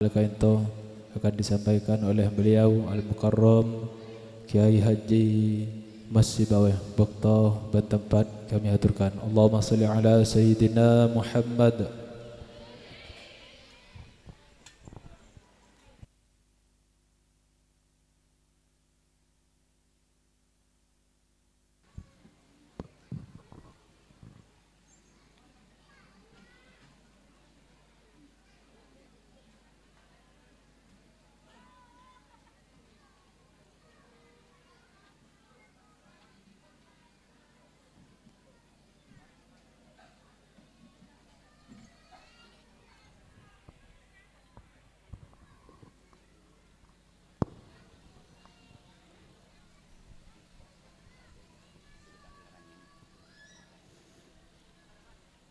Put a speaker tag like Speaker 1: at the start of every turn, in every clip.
Speaker 1: itu akan disampaikan oleh beliau Al-Mukarram Kiai Haji Masjid Bawah Bokto bertempat kami aturkan. Allahumma salli ala Sayyidina Muhammad.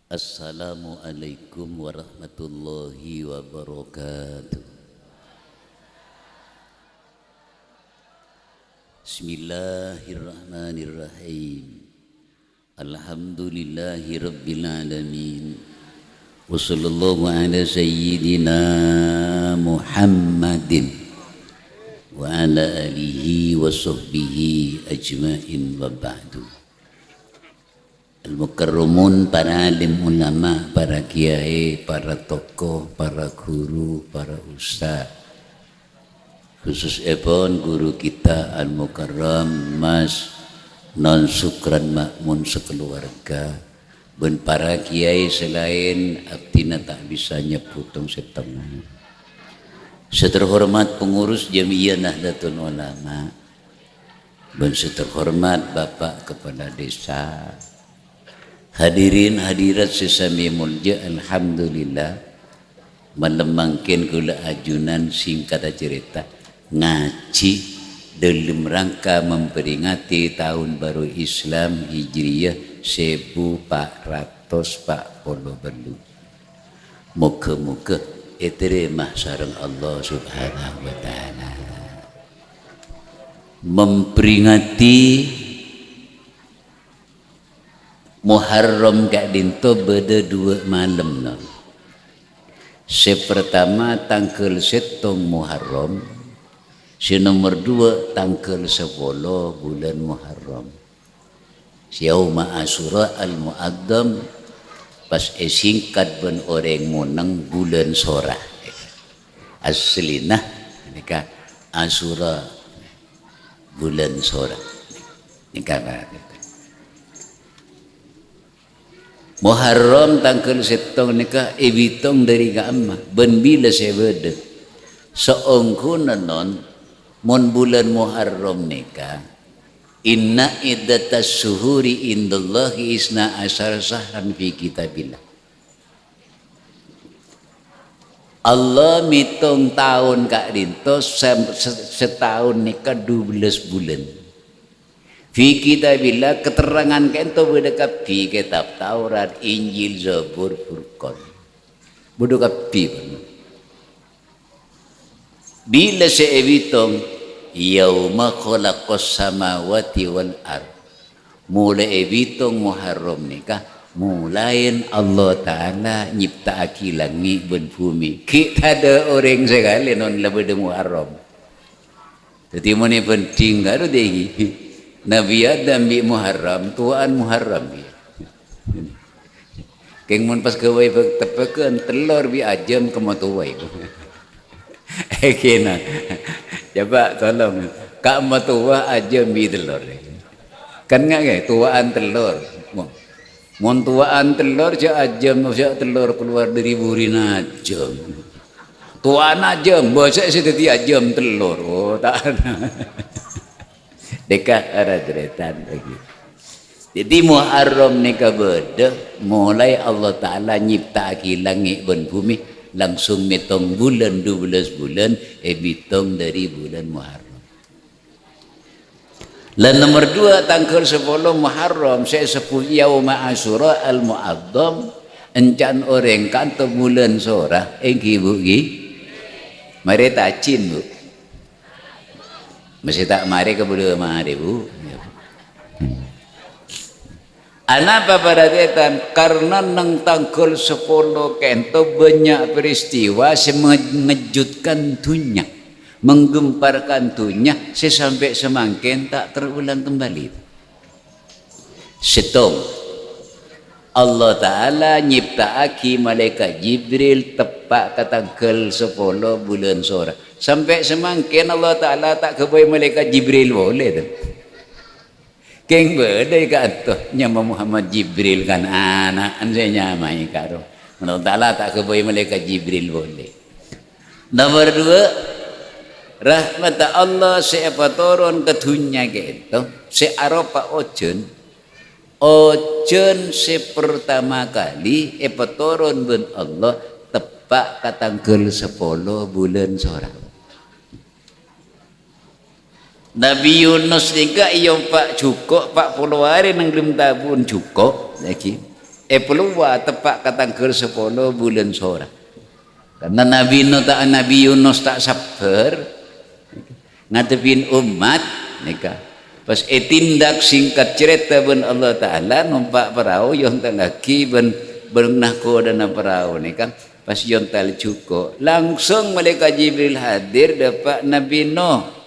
Speaker 2: Assalamualaikum warahmatullahi wabarakatuh. Bismillahirrahmanirrahim. Alhamdulillahi rabbil alamin. Wa sallallahu ala sayyidina Muhammadin wa ala alihi wa sahbihi ajma'in wa ba'du. Al-Mukarramun, para alim ulama, para kiai, para tokoh, para guru, para ustaz, khusus guru kita Al-Mukarram Mas Non Sukran Makmun sekeluarga, dan para kiai selain abdina tak bisa nyebutung setengah. Seterhormat pengurus Jamiah Nahdlatul Ulama, dan seterhormat Bapak Kepala Desa, hadirin hadirat sesami mulja, alhamdulillah melemangkin gula ajunan singkat cerita ngaji dalam rangka memperingati tahun baru Islam Hijriyah 1440. Moga-moga diterima sareng Allah Subhanahu wa taala. Memperingati Muharram gak dinto beda 2 malam no. Pertama tanggal 7 Muharram, nomor 2 tanggal 10 bulan Muharram. Yauma Asyura al-Mu'addam, pas singkat ben orang munang bulan Sora. Aslinah nikah Asyura bulan Sora. Nikah Muharram tanggal 7 nikah ibitong dari kaama ben bila saya beda seongkuna non mon bulan Muharram nikah inna iddatas suhuri indallahi isna asyara sahran fi kitabillah. Allah mitong tahun kak rinto setahun nikah 12 bulan. Fi kitabillah, keterangan kento berdekat fi kitab Taurat, Injil, Zabur, Furqan. Berdekat fi. Bila seebitong yauma khalaqas samawati wal ard. Mulai ebitong Muharram nikah, mulain Allah Ta'ala nyiptaaki langit dan bumi. Kita ada orang sekali non lebih Muharram. Jadi mana penting karo deh. Nabi Adam bi Muharram, tuaan Muharram bi. Keng mun pas kawai tepekeun telur bi ajam ke matuwai. Kena. Coba tolong. Kak matuwa ajam bi telur. Kan enggak tuaan telur. Mun tuaan telur ja ajam ja telur keluar dari burin ajam. Tuaan ajam, bosek sedeti ajam telur. Oh, tak ada. Dekat arah deretan lagi. Jadi Muharram nikah beda mulai Allah Ta'ala nyiptaaki langit dan bumi langsung mitong bulan 12 bulan bitong dari bulan Muharram. Dan nomor 2 tanggal 10 Muharram saya sebut yauma Asyura al-Mu'addam encan orang kanto bulan Sorah bu gi mari tacin bu. Masih tak mari ke boleh mari bu. Anapa pada tetan? Karena nang tanggal 10 kento banyak peristiwa mengejutkan dunia, menggemparkan dunia, sampai semangkin tak terulang kembali. Setong Allah Ta'ala nyiptaaki malaikat Jibril tepat ke tanggal 10 bulan Sora. Sampai semangkin Allah Ta'ala tak kebaik malaikat Jibril boleh tu. Keng berdai kata nyama Muhammad Jibril kan anak saya nyamai karo. Allah Ta'ala tak kebaik malaikat Jibril boleh. Nomor 2, rahmat Allah siapa turun ke dunia gitu. Si Arafah ojen pertama kali turun ben Allah tepat ke tanggal 10 bulan Sora. Nabi Yunus juga iyo pak cukup 40 hari nang lim tabun cukup lagi peluang tepat ke tanggal 10 bulan Sora. Karena Nabi Yunus tak sabar ngadepin umat nika. Pas tindak singkat cerita ben Allah Ta'ala numpak perahu yang tak lagi ben bernahko dana perahu nika. Pas yang tak cukup langsung malaikat Jibril hadir dapat Nabi Nuh.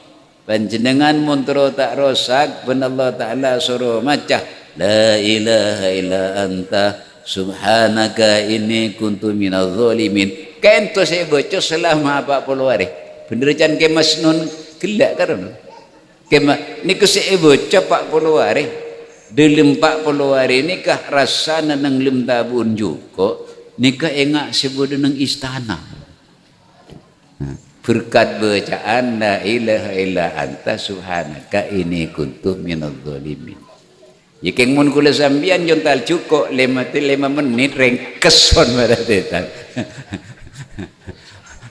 Speaker 2: Panjenengan muntro tak rosak ben Allah Ta'ala suruh macah la ilaha illa anta subhanaka inni kuntu minadz zalimin. Kento saya baca selama 40 hari. Bener can ke Masnun gelak karena kema niku saya baca 40 hari. Dalam 40 hari nikah rasana nang lim tabun juga nikah engak sebut nang istana. Berkat bacaan la ilaha illa anta subhanaka inni kuntu minadz zalimin. Yekeng mun kula sambian jontal cukup 5 menit reng keson pada tetan.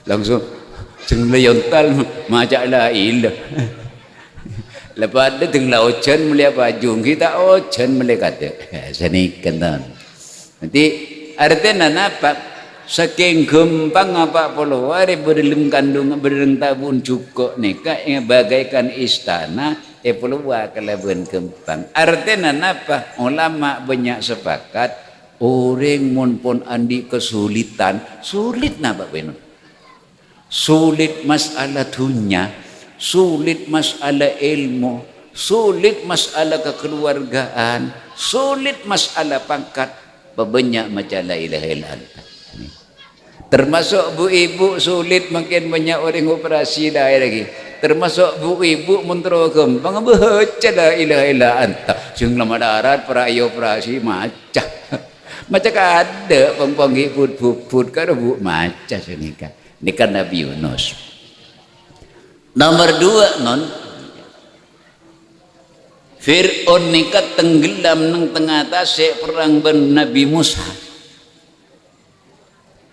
Speaker 2: Langsung jeng yontal maca la ilah. Lepas ada teng laucan mulia bajung kita ocan mulia kata. Sani kendan. Nanti artinya napa? Saking gempang apa puluh hari berlem kandung berlem tabun cukup nikah yang bagaikan istana peluang kelabuan gempang. Artinya apa? Ulama banyak sepakat orang mun pun andi kesulitan sulit napa benar? Sulit masalah dunia, sulit masalah ilmu, sulit masalah kekeluargaan, sulit masalah pangkat, banyak macam la ilaha illa anta. Termasuk bu ibu sulit makin banyak orang operasi dah lagi. Termasuk bu ibu mentero gempang baca la ilaha illa anta. Sing lama darat para operasi macam macam ada pengpanggil put kan bu macam senika. Nikah Nabi Yunus. Nomor 2 non Fir'aun nikah tenggelam nang tengah tasik perang ben Nabi Musa.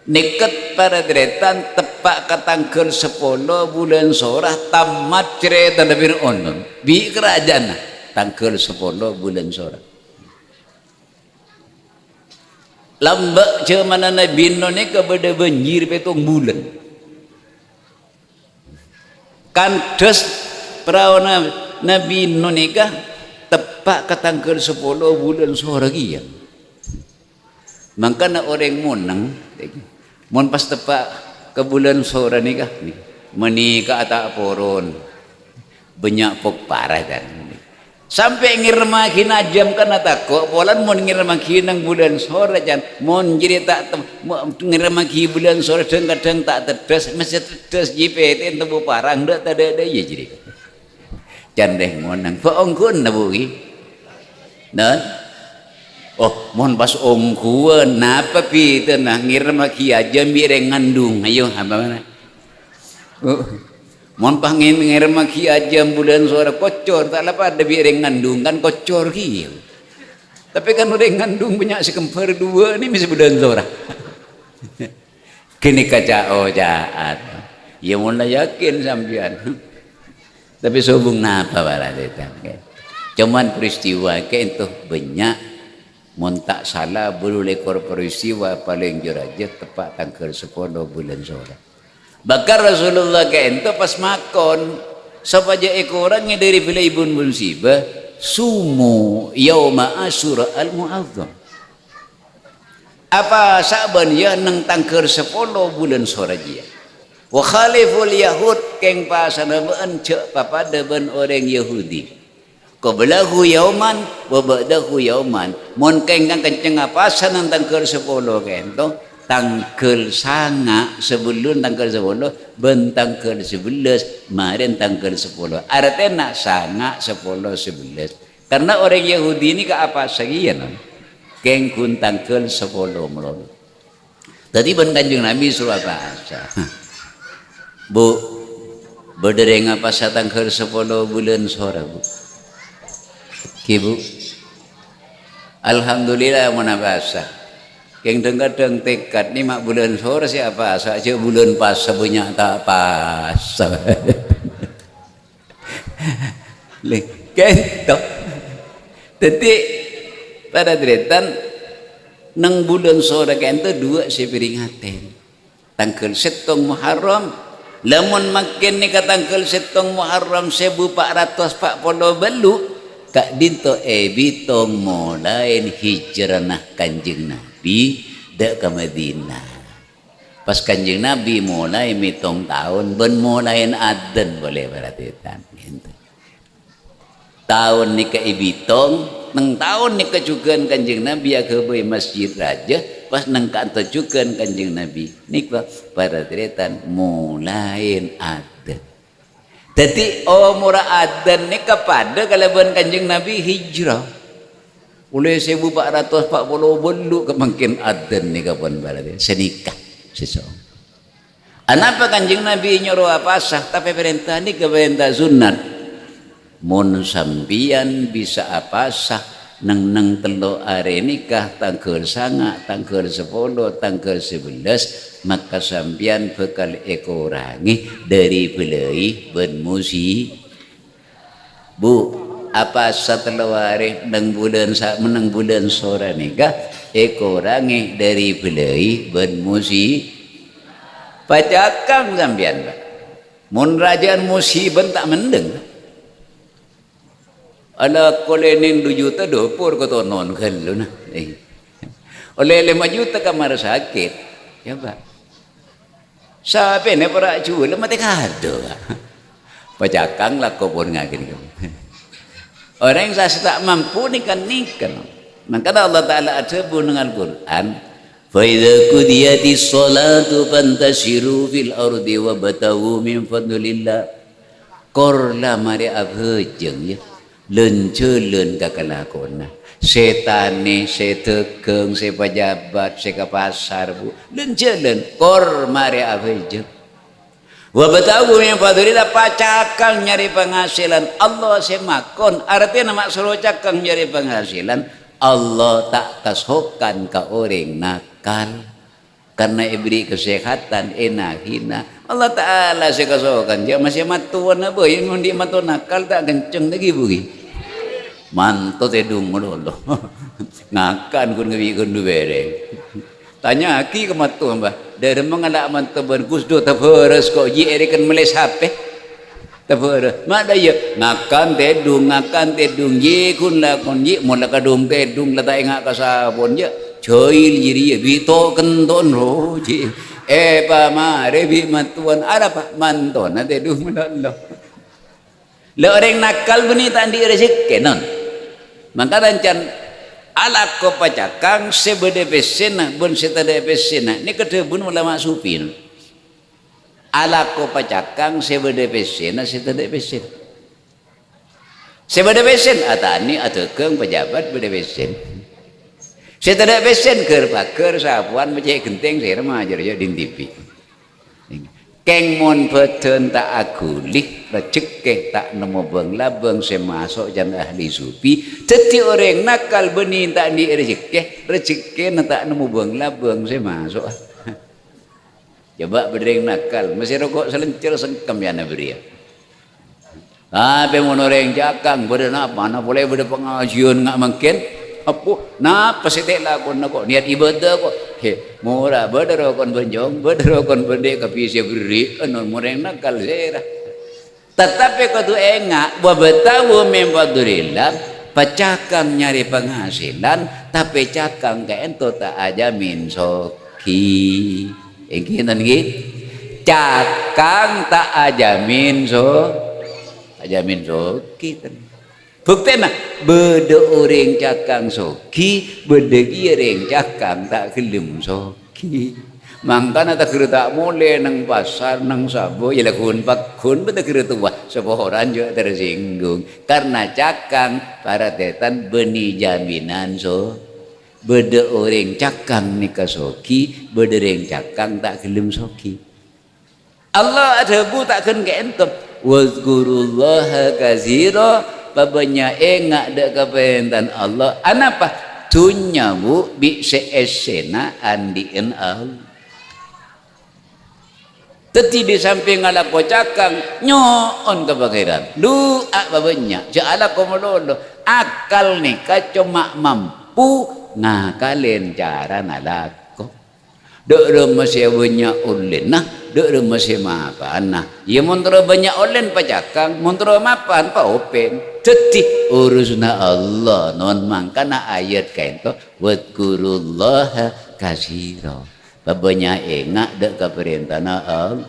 Speaker 2: Nikat para deretan tepak ke tanggal 10 bulan Sorah tamat cerita Nabi Fir'aun di kerajaan tanggal 10 bulan Sorah. Lambak cemana Nabi Nuh ni kepada banjir petong bulan. Kandas perahu Nabi Nuh ni tepak ke tanggal 10 bulan Sorah lagi. Maka nak orang munang mun pas tepak ke bulan Sorah ni menikah tak poron banyak pok parah kan sampai ngirmaki najam kan takut polan mun ngirmaki nang bulan Sorah jan mun jadi tak ngirmaki bulan Sorah kadang tak tetes mesti tetes JPT tebu parang dak ada ya jadi jan deh mun nang paongkun nabugi nah. Oh, mohon pas ongkuan, napa pita nah ngirmaki aja mireng ngandung, ayo apa mana? Mohon pas ngirmaki aja bulan Sorah kocor, tak apa ada mireng ngandung kan kocor kieu. Tapi kan udah ngandung banyak sekempar 2 ni mesti bulan Sorah. Kini kacau jahat, ya mulai yakin sampean. Tapi sobung napa bala detang? Cuman peristiwa ke itu banyak. Mun tak salah bulu lekor peristiwa paling juraja tepat tanggal 10 bulan Sorah. Bakar Rasulullah ke ento pas makon sapaja ekorannya dari bila ibun musibah sumu yauma asyura al mu'azzam. Apa saban ya nang tangker 10 bulan sorajia. Wa khaliful yahud keng pasana beun cek papada ben orang Yahudi. Qablahu yauman wa ba'dahu yauman. Mun keng kang kenceng pasan nang tangker 10 kento tangkel sanga sebelum tangkel 10 ben tangkel 11 maren tangkel 10 artinya sanga 10 11 karena orang Yahudi ini ke apa sagian keng kun tangkel 10 melon tadi ben Kanjeng Nabi suruh apa bu berdereng apa sa tangkel 10 bulan sore bu kibu alhamdulillah menabasa yang kadang tekad ni mak bulan sore siapa saja bulan pas sebanyak tak pas le kento tadi pada deretan nang bulan sore kento 2 si peringatan tanggal 7 Muharram lamun makin ni ka tanggal 7 Muharram 1440 belu kak dinto bitong mulai hijrah Kanjeng Nabi dak ke Madinah. Pas Kanjeng Nabi mulai mitong tahun ben mulain adzan boleh berartikan gitu. Tahun ni ke bitong nang tahun ni kejugan Kanjeng Nabi ke masjid raja pas nang kantujukan Kanjeng Nabi nikah berartikan mulain adzan. Jadi murah adzan ni kepada kalaban Kanjeng Nabi hijrah. Oleh 1440 belu kemungkin adzan ni kapan berarti senikah seseorang. Anapa Kanjeng Nabi nyuruh apa sah tapi perintah ni ke perintah sunat. Mun sambian bisa apa sah nang telo are nikah tanggal sanga tanggal 10 tanggal 11 maka sambian bekal ekorangi dari belai ben musi bu apa setelah hari nang bulan sore nikah ekorangi dari belai ben musi pacakang sambian pak mun rajaan musi ben tak mendeng ala kolenin 2 juta dopur ko to non khelu na oleh 5 juta kamar sakit ya pak sape ne para chula mate kado pacakang lah ko pun ngagin orang yang tak mampu nikah maka Allah Ta'ala adsebut dengan Al-Quran fa idza qudiyatis salatu fantasiru fil ardi wabtaghu min fadlillah korla mari abhejeng ya leun kakalakona setane setekeng sepajabat sekapasar bu leun kor mari abhejeng wabtaghu min fadlillah pacakang nyari penghasilan Allah semakon artinya mak suruh cakang nyari penghasilan Allah tak kasukan ka orang nakal karena ibri kesehatan enahina Allah Ta'ala sekasukan dia masih matuan apa yang di matu nakal tak kenceng lagi bugi mantu tedung lolo ngakan kun ngewi kun bereng tanya aki ke matu mbah dari mengalak mantu bergus do taberes kok ye erekan meles HP taberes mak daya ngakan tedung ye kun lakon ye mun lakadung tedung la tak ngak kasabon ye joil jiri ye bito kenton ro ji pa mare bi matuan ada pak manton tedung lolo le orang nakal beni tak di rezeki non maka rancan ala ko pacakang sebede pesena bun setade pesena ni kede bun ulama sufi ala ko pacakang sebede pesena setade pesen sebede pesen atani atekeng pejabat bede pesen setade pesen keur paker sapuan becek genteng saya remaja ya di TV keng mon peten tak agulih rezeki tak nemu bang labang semasuk jan ahli sufi teti orang nakal benih tak di rezeki tak nemu bang labang semasuk coba berdeng nakal masih rokok selencer sengkem ya nabria tapi mon orang jakang berde apa na boleh berde pengajian ngak mungkin apa napa setek lakon kok niat ibadah kok he murah berderokon benjong berderokon berde kapisi beri anon mureng nakal zera tetapi kau tu engak wa batawu min fadlillah Pacakang nyari penghasilan, tapi cakang ke ento tak ajamin soki. Ingin cakang tak ajamin soki. Bukti nak beda orang cakang soki, beda orang cakang tak kelem soki. Mangkana tak kira tak boleh nang pasar nang sabo ya lakun pakun betul kira tua sepohoran juga tersinggung karena cakang para tetan beni jaminan beda orang cakang nikah soki beda orang cakang tak kelem soki. Allah ada bu takkan ke entum wazkurullaha katsira babanya engak dak kepentan Allah anapa tunya bu bi seesena andien Allah. Teti di samping ala ko cakang nyoon ke pangeran doa babanya jala ko melolo akal ni ka cuma mampu ngakalin cara nalako dok masih banyak ulen nah dok masih mapan nah ya montro banyak ulen pa cakang montro mapan pa open teti urusna Allah non mangkana ayat kaito wadkurullaha katsira babanya engak dek keperintah Allah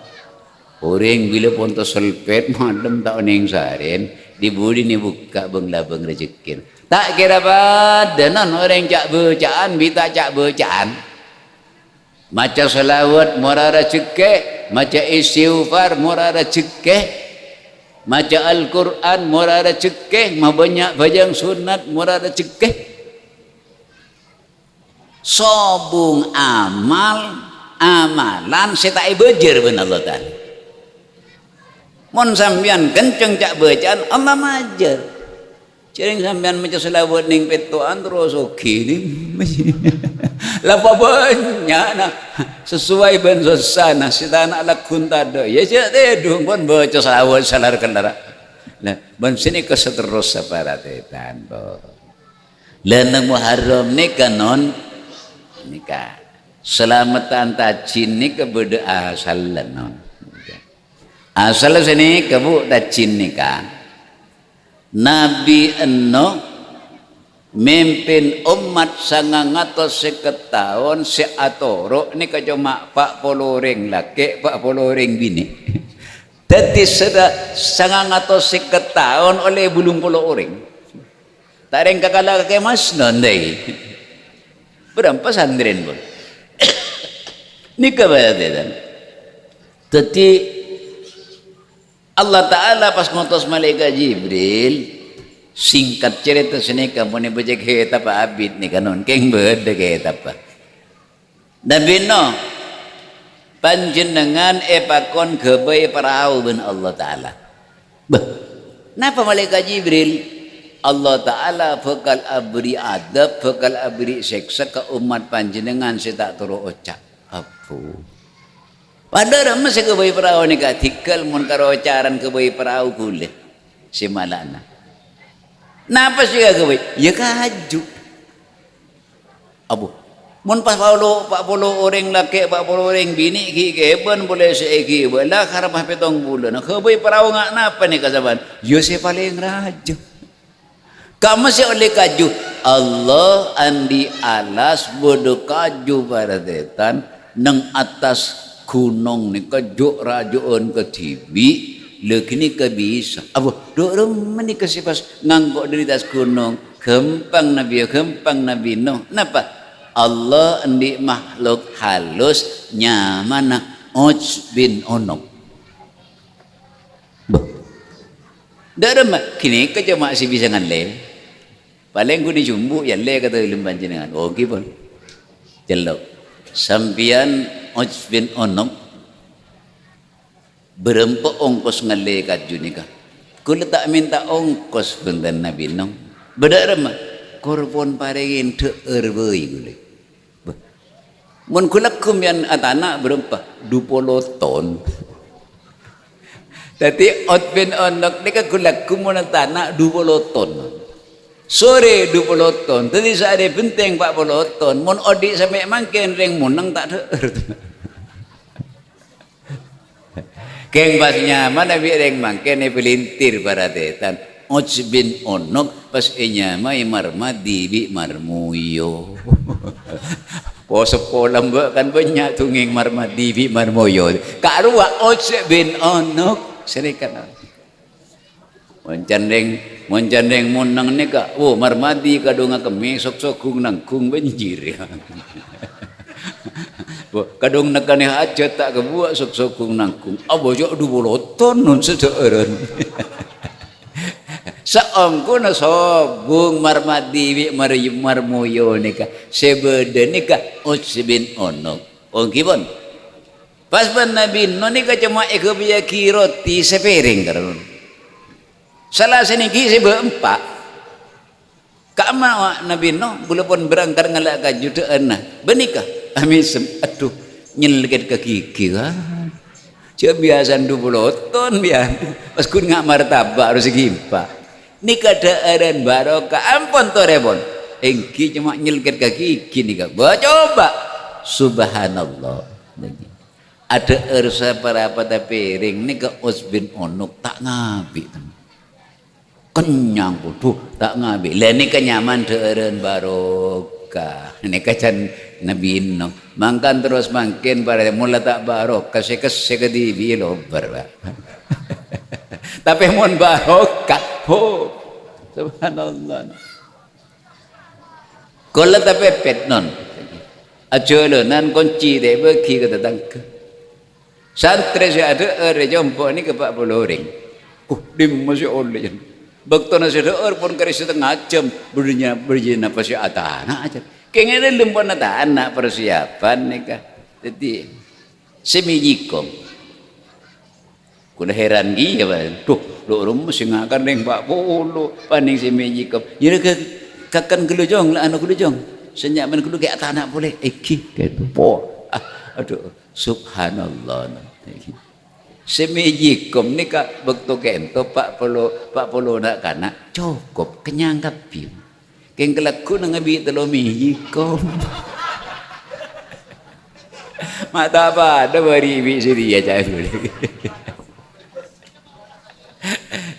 Speaker 2: orang bila ponto selpet malam tak oning saren dibudi ni buka beng rezekin tak kira badanan orang cak bacaan bita cak bacaan maca selawat murara cekeh maca istighfar murara cekeh maca Al-Quran murara cekeh banyak bajang sunat murara cekeh sobung amalan setai bejer ben Allah Ta'ala mon sampean kenceng cak bacaan Allah majer cering sampean maca selawat ning petuan terus oke lapa banyak nah sesuai ben sesana sitana lakun tada ya cak tedung pun baca selawat salar kendara nah ben sini keseterus saparatetan bo leneng Muharram ni kanon nikah selamatan tajin ni kebeda asal non asal sini kebu tajin nikah Nabi eno memimpin umat 950 tahun seatoro ni cuma 40 orang laki 40 orang bini jadi sudah 950 tahun oleh belum 10 orang tak ada yang kakala ke mas non deh berapa sandren pun ini kebetulan jadi Allah Ta'ala pas ngutus malaikat Jibril singkat cerita sini kamu ni baca kitab abid ni kanon keng beda kitab Nabi no panjenengan epakon kebai perahu ben Allah Ta'ala kenapa malaikat Jibril Allah Ta'ala bakal abri adab bakal abri seksa ke umat panjenengan saya tak turu ocak apa padahal masih ke bayi perahu ni katikal mun karo acaran ke bayi perahu kulit si malana napa sih ke bayi ya kaju abu mun pas 40 orang laki 40 orang bini ki keben boleh seiki bala karapah petong bulan ke bayi perahu ngak napa ni kasaban yo si paling raja kamu si oleh kaju Allah andi alas bodoh kaju pada detan neng atas gunung ni kaju rajoon ke tibi lekini ke bisa apa dok meni ke sipas ngangkok dari atas gunung gempang nabi Nuh napa Allah andi makhluk halus nyamana bin onok Darah kini kerja masih bisa nganle. Paling ku dijumbu ya le kata ilmu panjenengan. Oh gipun. Jelok. Sampian bin onok berempat ongkos nganle kaju nikah. Kula tak minta ongkos benten Nabi Nuh. Bedak remah. Korban paringin teueur beui kule. Mun kula kumyan atana berempat 20 ton. Jadi bin onok ni kula kumun atana 20 ton. Sore 20 ton. Tadi saat ada penting 40 ton. Mun odik sampai mangken reng munang tak teueur. Keng pasnya mana bi reng mangken ni pelintir para tetan. Ojbin onok pas inyamai marmadi bi marmuyo. Po sekolah mbak kan banyak tunging marmadi bi marmuyo. Karua ojbin onok serikan. Moncandeng munang ni ka. Oh marmadi kadung kami sok kung nangkung banjir. Kadung nakane hajat tak kebuat sok kung nangkung. Abo jo du boloton nun sedeureun. Saongko na sobung marmadi wi marmuyo nika sebede nika ojbin onok ongkipun pas ban nabi no nika cuma ekebiyaki roti sepiring karon salah seniki sebe empat kama nabi no bulapun berangkat ngalak kajutaan nah benika amisem aduh nyeleket ke gigi kan cek biasa 20 ton biar pas kun ngak martabak harus gimpa ni keadaan barokah ampun to rebon engki cuma nyelket kaki gini kak coba subhanallah ada ersa para pada piring ni ke ojbin onok tak ngabi kenyang bodoh tak ngabi lah ni kenyaman deureun barokah ni kacan nabi no mangkan terus makin para mula tak barokah kese kedibi lobar tapi mun barokah oh subhanallah kalau tapi pet non ajolonan kunci deh bagi kata tangke santri saya ada jompo ni ke 40 orang dim masih oleh jan bakto nasi ada pun kari setengah jam berjina pasti atana aja kengene lempon anak persiapan nikah jadi semijikom kuda heran dia tuh lo rumah singa kan deng pak bolu paning si mejikom jadi kakan kelujong lah anak kelujong senyaman kelu kayak anak boleh eki gitu po aduh subhanallah si mejikom ni kak bekto kento pak polo nak kana cukup kenyang kapi keng kelaku nang abi telo mejikom mata apa ada bari bi siri ya cai boleh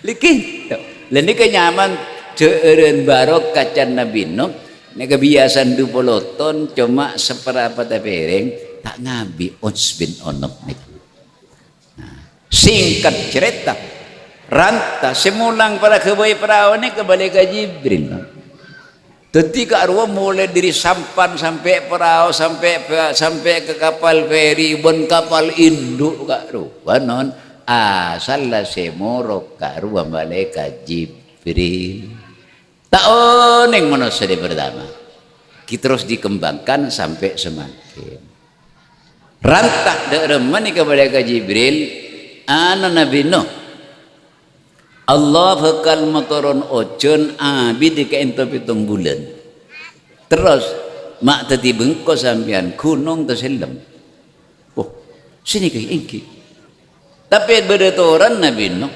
Speaker 2: likin lain ni kenyaman deureun barokah can nabi no ni kebiasaan 20 ton cuma seperempat piring tak ngabi ojbin onok ni singkat cerita ranta semulang para kebay perahu ni kembali ke Jibril ketika arwah mulai dari sampan sampai perahu sampai ke kapal feri bon kapal induk kak arwah non asal lah semorok karuah malaikat Jibril tahun yang manusia pertama kita terus dikembangkan sampai semakin rantak deremani kepada malaikat Jibril ana Nabi Nuh Allah bakal motoron ojon abid ke ento 7 bulan terus mak tadi bengko sampean gunung terselem oh sini ke ingki tapi beretoran Nabi Nuh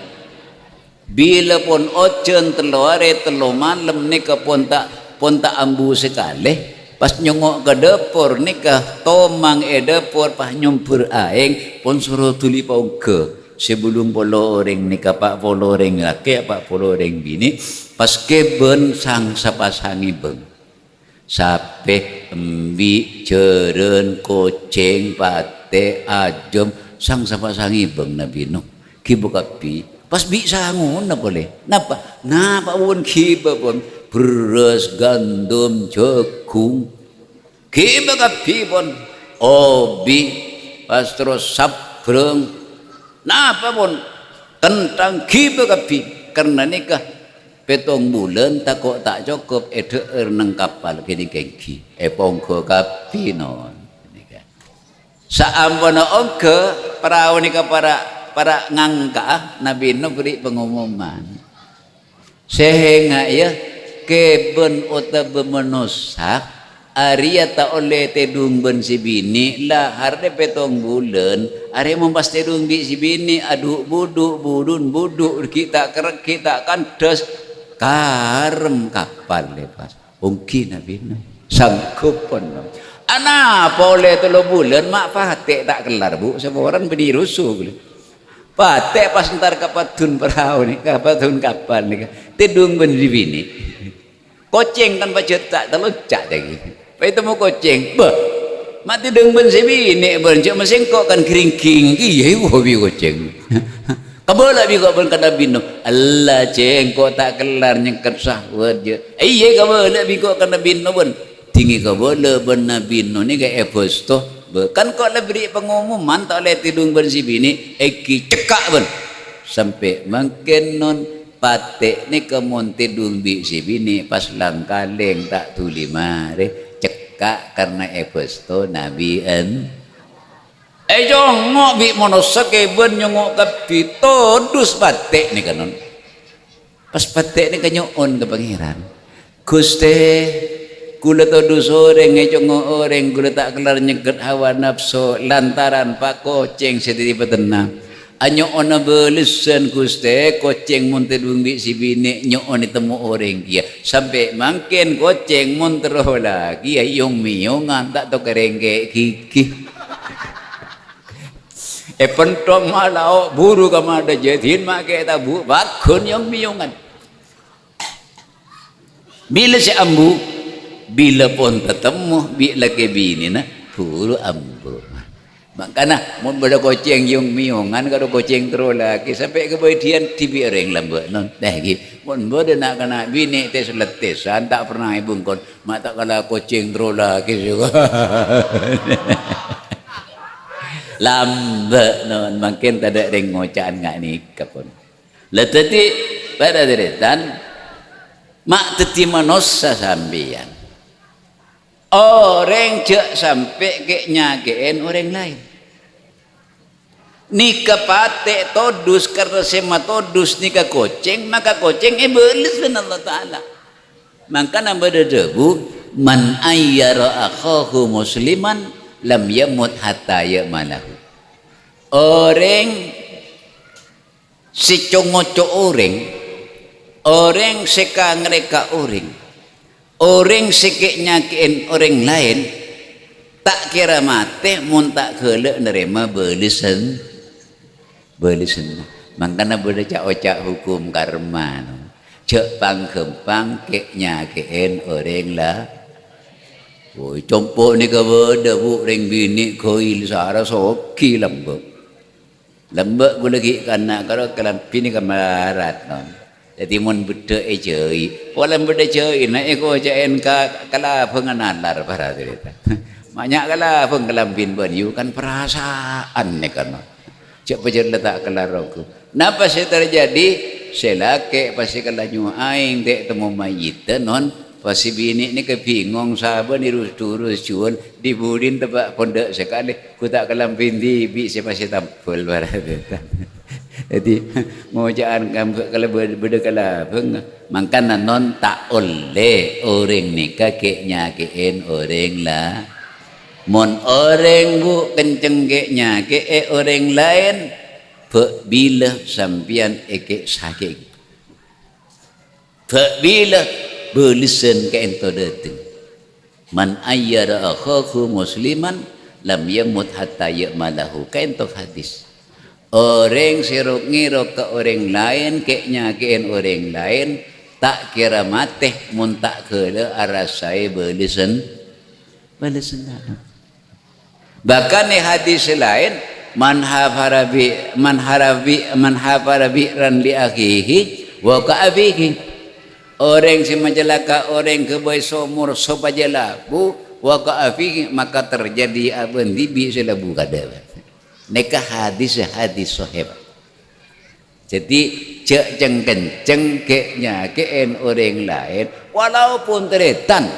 Speaker 2: bila pun ojen teluare telu malam nikah pun tak ambu sekali pas nyongok ke dapur nikah tomang dapur pas nyumpur aing pun suruh tuli pauke sebelum 10 orang nikah 40 orang laki 40 orang bini pas keben sang sapasangi beng sape embi jeren kucing pate ajam sang sapasangi beng Nabi Nuh kibu kapi pas bisa ngun boleh napa pun kibu pun beras gandum jagung kibu kapi pun obi pas terus sabreng napa pun kentang kibu kapi karena nikah 7 bulan takut tak cukup edeur nang kapal kini kengki pongko kapi non saampono ongke perahu nikah para ngangka Nabi Nuh beri pengumuman sehingga ya keben utabe manusia Arya tak oleh tedung ben si bini lah harde 7 bulan Arya mempas tedung bi si bini aduk buduk kita kerek kita kandes karem kapal lepas mungkin Nabi Nuh sanggup pun anak boleh 3 bulan mak patek tak kelar bu seorang beri rusuh boleh patek pas ntar kapatun perahu ni kapatun kapal ni tidung ben di bini. Koceng kan baca tak terlecak lagi. Pai temu koceng, bah. Mak tidung ben si bini ben cak mesin kok kan keringking. Iya hobi koceng. Kabola bi kok ben kada bino. Allah ceng kok tak kelar nyengket sahwat je. Iya kabola bi kok kada bino ben. Tinggi kabola ben bino ni ke eposto. Kan kok le beri pengumuman tak boleh tidung ben si bini eki cekak ben. Sampai makin non patek ni kemun tidung bi si bini pas lang kaleng tak tuli mare cekak karena eposto nabi en. Jongok bi monosak ben nyongok kapi todus patek ni kanon. Pas patek ni kanyoon ke pangeran. Guste kula todus orang ngejongok orang kula tak kelar nyeket hawa nafsu lantaran pak koceng sediri petenang. Anyo ona belisan Guste koceng mun tidung bi si bini nyoon ditemu orang dia sampai mangken koceng mun teroh lagi ayong miyongan tak to kerengke kiki. Pentong malau buru kamada jadin make tabu bakun yang miyongan. Bila si ambu bila pun ketemu bila ke bini na buru ambu. Makana mun beda koceng yung miyongan kado koceng terus lagi sampai kebahagiaan tibi orang lambak non lagi mun beda nak kena bini tes letesan tak pernah ibungkon mak tak kala koceng terus lagi juga lambat non makin tak ada orang ngocaan ngak nikah pun letati pada deretan mak teti manosa sambian orang cek sampai ke nyagein orang lain nikah patek todus karena sema todus nikah koceng maka koceng belis dengan Allah Ta'ala maka nama debu man ayyara akhahu musliman lam yamut hatta ya'malahu orang si congoco orang seka ngereka orang sikit nyakiin orang lain tak kira mati mun tak kelak nerima belisan makanya boleh ocak hukum karma cek pangkempang kek nyakiin orang lah compok ni kabada bu ring bini koil sara soki lembek boleh kena kalau pini kamarat non jadi mun beda ejei pola beda jei na eko jaen ka kala pengenalar para cerita banyak kala pengelambin baniu kan perasaan ni kan cek pejer letak kala roku napa sih terjadi selake pasti kala nyu aing dek temu mayit non pasti bini ni kebingung saban dirus-durus jual dibudin tebak pondok sekali ku tak kelambin di bi siapa sih tampil para cerita jadi ngojaan kamu kalau berdekala makanya non tak oleh orang nikah keknya kein orang lah mon orang bu kenceng keknya ke orang lain bila sampian eke sakit bila belisan ke ento datang man ayyara akhahu musliman lam yamut hatta ya'malahu ka ento hadis. Orang siruk ngiruk ke orang lain keknya kein orang lain tak kira mati mun tak kele arasai belisan bahkan di hadis lain man hafara bi ran li akhihi wa ka abihi orang si majalaka orang kebay somur sobajalabu wa ka abihi maka terjadi abendi bi selabu kada nikah hadis sahih. Jadi cek kenceng keknya kein orang lain walaupun teretan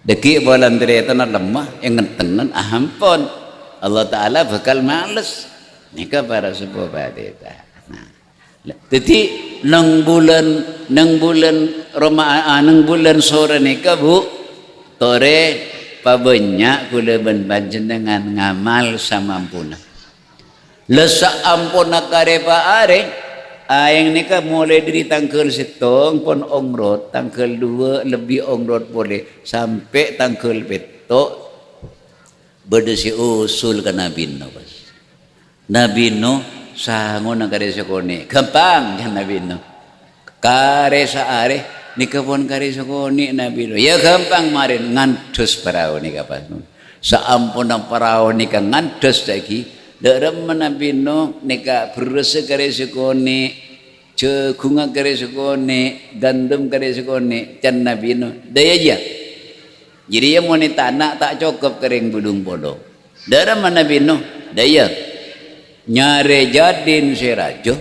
Speaker 2: deki bulan teretan lemah yang ngetenan ahampun Allah Ta'ala bakal males nikah para sepuh badeta. Jadi nang bulan sore nikah bu tore pabanyak kula panjenengan ngamal samampuna lesa ampuna karepa are aing nikah mulai dari tanggal 1 pun ongrot tanggal 2 lebih ongrot boleh sampai tanggal 7 berdesi usul ke Nabi Nuh sangon ang kare sakone gampang kan Nabi no kare saare ni kapon kare sakone Nabi no ya gampang marin ngantus parao ni kapas no saampun ang parao ni ka ngantus lagi daram Nabi no ni ka berasa kare sakone cekunga kare sakone gandum kare sakone can Nabi no daya aja jadi yang mau ni tanah tak cukup kering budung bodoh daram Nabi no daya nyare jadin serajo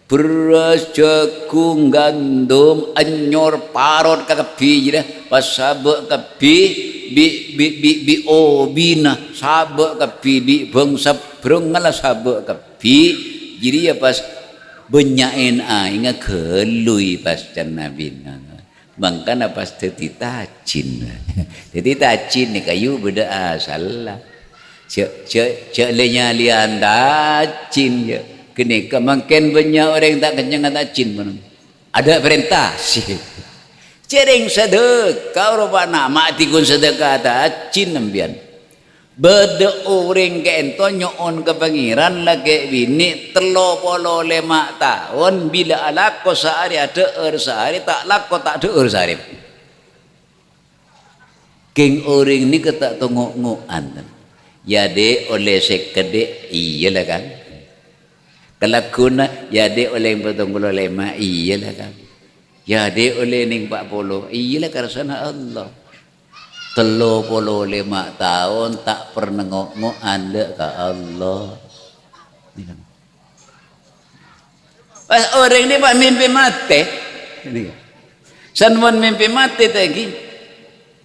Speaker 2: beras jagung gandum anyor parot kapi jira pas sabak kapi bi obina sabak kapi bi bangsa berengala sabak kapi jadi ya pas benyain inga kelui pas can Nabi bangkana pas tetitacin tetitacin ni kayu beda asal lah cek lenya lian dacin je kini kemangken banyak orang tak kenyang dacin pun ada perintah sih cereng sedekah rupana mati kun sedekah dacin nembian beda orang ke ento nyoon ke pangeran lagi bini 35 tahun bila alako sehari ada sehari tak lako tak ada sehari king orang ni ketak tengok-ngokan ya de oleh sekede iyalah kan kelakuna ya de oleh 45 iyalah kan ya de oleh ning 40 iyalah karena Allah 35 tahun tak pernah ngok anda ke Allah pas orang ni pak mimpi mati sanwan mimpi mati lagi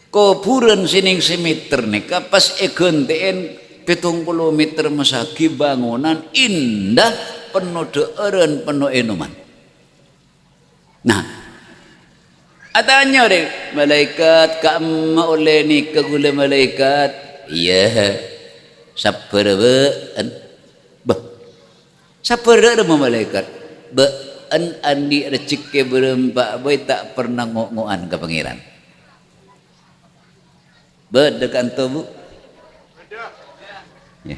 Speaker 2: kuburan sining semeter nika pas egenteen 70 meter mesagi bangunan indah penuh deureun penuh enuman nah adanya malaikat kama oleh ni kagula malaikat iya sabar bah sabar malaikat ba andi rezeki berempat boy tak pernah ngok-ngokan ke pangeran berdekan tubuh ya.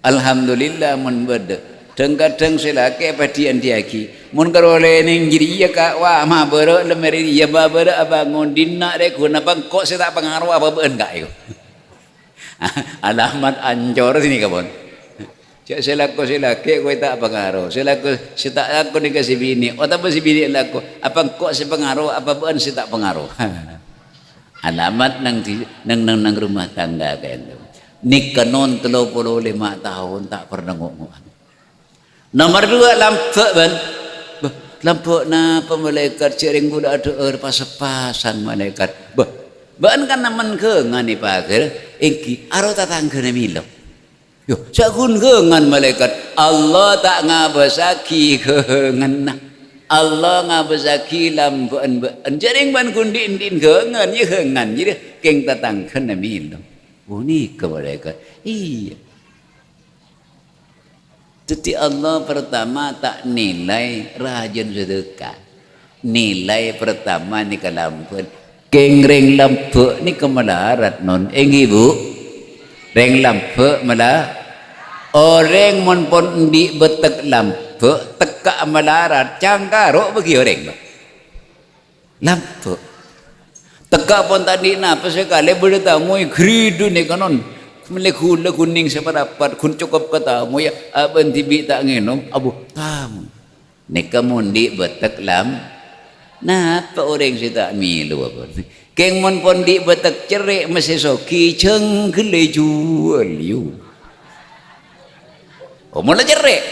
Speaker 2: Alhamdulillah mun berde kadang selake padian diaki mun karole ning jiri ya ka wa ma bere lemeri ya ba bere abangun dina re guna bang kok saya tak pengaruh apa beun ka yo alamat ancor sini kabon cek selake kowe tak pengaruh selake tak aku dikasih bini atau si bini laku apa kok si pengaruh apa beun si tak pengaruh alamat nang rumah tangga kan nikah non 35 tahun tak pernah ngomong nomor 2 lampu na pemalaikat cering budak ada pas-pasan malaikat ban kan naman keungan ni pager engki aro tatangga na milo yo sakun keungan malaikat Allah tak ngabasaki keungan na Allah ngabasaki lampuan jaring ban kundi indin keungan ya keungan jadi keng tatangga na milo unik ke malaikat iya jadi Allah pertama tak nilai rajin sedekah nilai pertama ni kalampun keng reng lampu ni kemalarat non ibu reng lampu malah orang mon pon di betek lampu teka malarat cangkaro bagi orang lampu teka pon tadi napa sekali bertamu gridu ni kanon melekula kuning separapat kun cukup katamu ya aban tibi tak ngenom abu tamu neka mundi betek lam napa orang si tak milu apa keng mon pondi betek cerik masih soki ceng gele jual yu oh mula cerik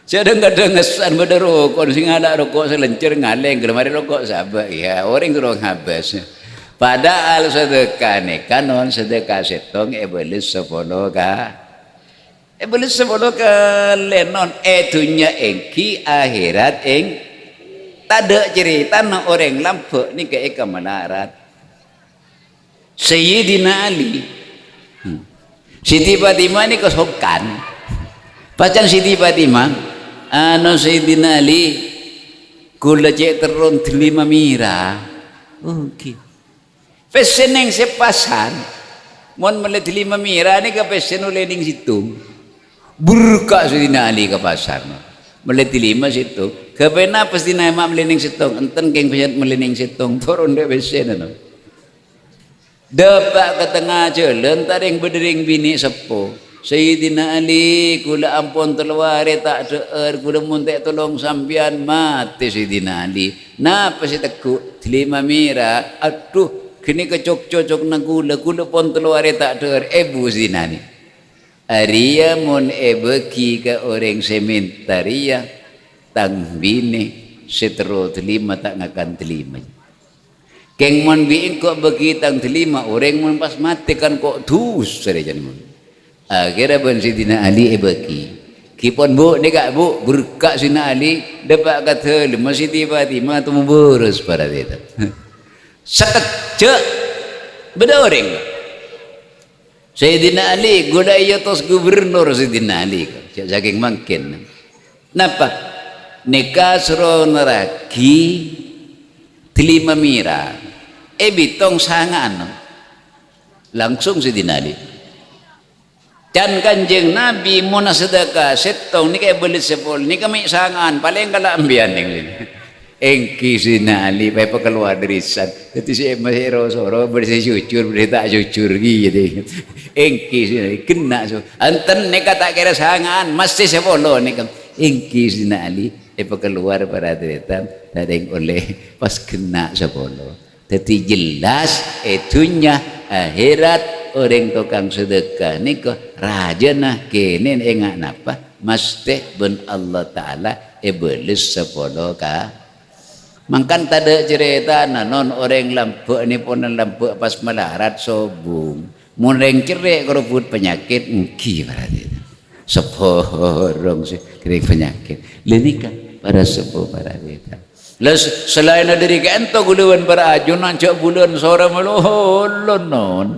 Speaker 2: kadang-kadang ngesan pada rokok sing ada rokok selencer ngaleng kemarin rokok sabar ya orang tu orang habis padahal sedekah ni kanon sedekah setong iblis 10 ka iblis 10 ka lenon dunya engki akhirat eng tak ada cerita na orang lampu ni ke eka melarat Sayyidina Ali Siti Fatimah ni kesokan pacan Siti Fatimah Sayyidina Ali kula cek terun 5 mira okay pesen yang sepasan mon melihat 5 mira ni ke pesen oleh ning situ Burka Sayyidina Ali ke pasar. Meliti lima situ. Kepena pasti naik mak melining sitong. Enten keng penyat melining sitong. Turun dia besen. Dapat ke tengah jalan. Taring berdering bini sepuh. Sayyidina Ali kula ampun terluari tak deer. Kula muntek tolong sampian mati Sayyidina Ali. Napa si tekuk? Telima mira. Aduh. Kini kecok-cocok na gula. Kula pun terluari tak deer. Ebu Sayyidina Ali. Aria mon ebeki ke orang sementaria tang bini setero telima tak ngakan telima. Keng mon biin kok beki tang telima orang mon pas mati kan kok dus saja mon. Akhirnya ben Sidina Ali ebeki. Kipon bu ni kak bu berkak Sidina Ali dapat kata masih tiba-tiba tu memboros pada dia. Sekejap beda orang. Sayyidina Ali goda iya tos gubernur Sayyidina Ali saking mungkin napa nikah suro neraki telima mira bitong sangan langsung Sayyidina Ali can kanjeng Nabi muna sedekah setong ni kaya belit sepol ni kami sangan paling kala ambian engki Sayyidina Ali payah keluar dari sad jadi si masih rosoro bersih jujur bersih tak jujur gitu engki Sayyidina Ali kena so anten ni kata kira sangan masih sepolo ni engki Sayyidina Ali keluar pada deretan taring oleh pas kena sepolo jadi jelas itunya akhirat orang tukang sedekah ni ko raja nah kene enggak napa mesti ben Allah Ta'ala belis sepolo ka mangkan tada cerita non orang lampu ni pun lampu pas melarat sobung mureng cerai keruput penyakit engki berarti seporong sih kering penyakit lenika para sepuh para kita les selain dari kento guluan para ajunan cak bulan sore melolon non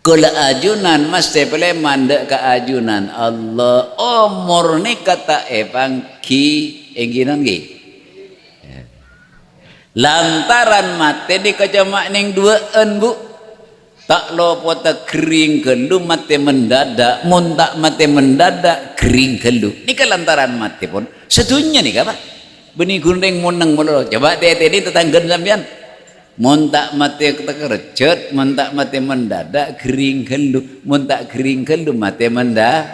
Speaker 2: kala ajunan mesti pele mandek ke ajunan Allah umur ni kata pangki engginan gi lantaran mati di kejamak ning duaan bu tak lopo tak kering kelu mati mendadak muntak mati mendadak kering kelu ni ke lantaran mati pun sedunya ni apa benih gundeng moneng mulu coba tete ini tetanggan sampean muntak mati kerecet muntak mati mendadak kering kelu muntak kering kelu mati mendadak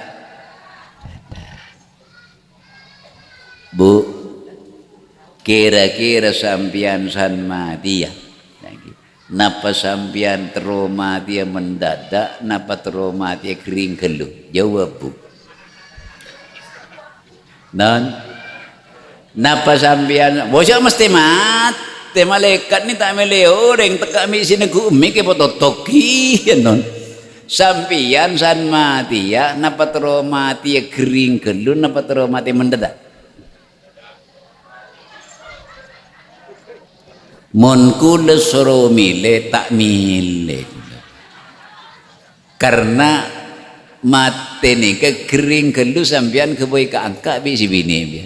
Speaker 2: bu kira-kira sampian san mati ya napa sampian trauma dia mendadak napa trauma dia kering kelu jawab bu dan napa sampian bosok mesti mati malaikat ni tak mele orang teka mi sini ku umi ke pototoki non sampian san mati ya napa trauma dia kering kelu napa trauma dia mendadak mon kula suruh milih tak milih karena mati ni ke kering kelu sampian ke boy ke angka bi si bini bi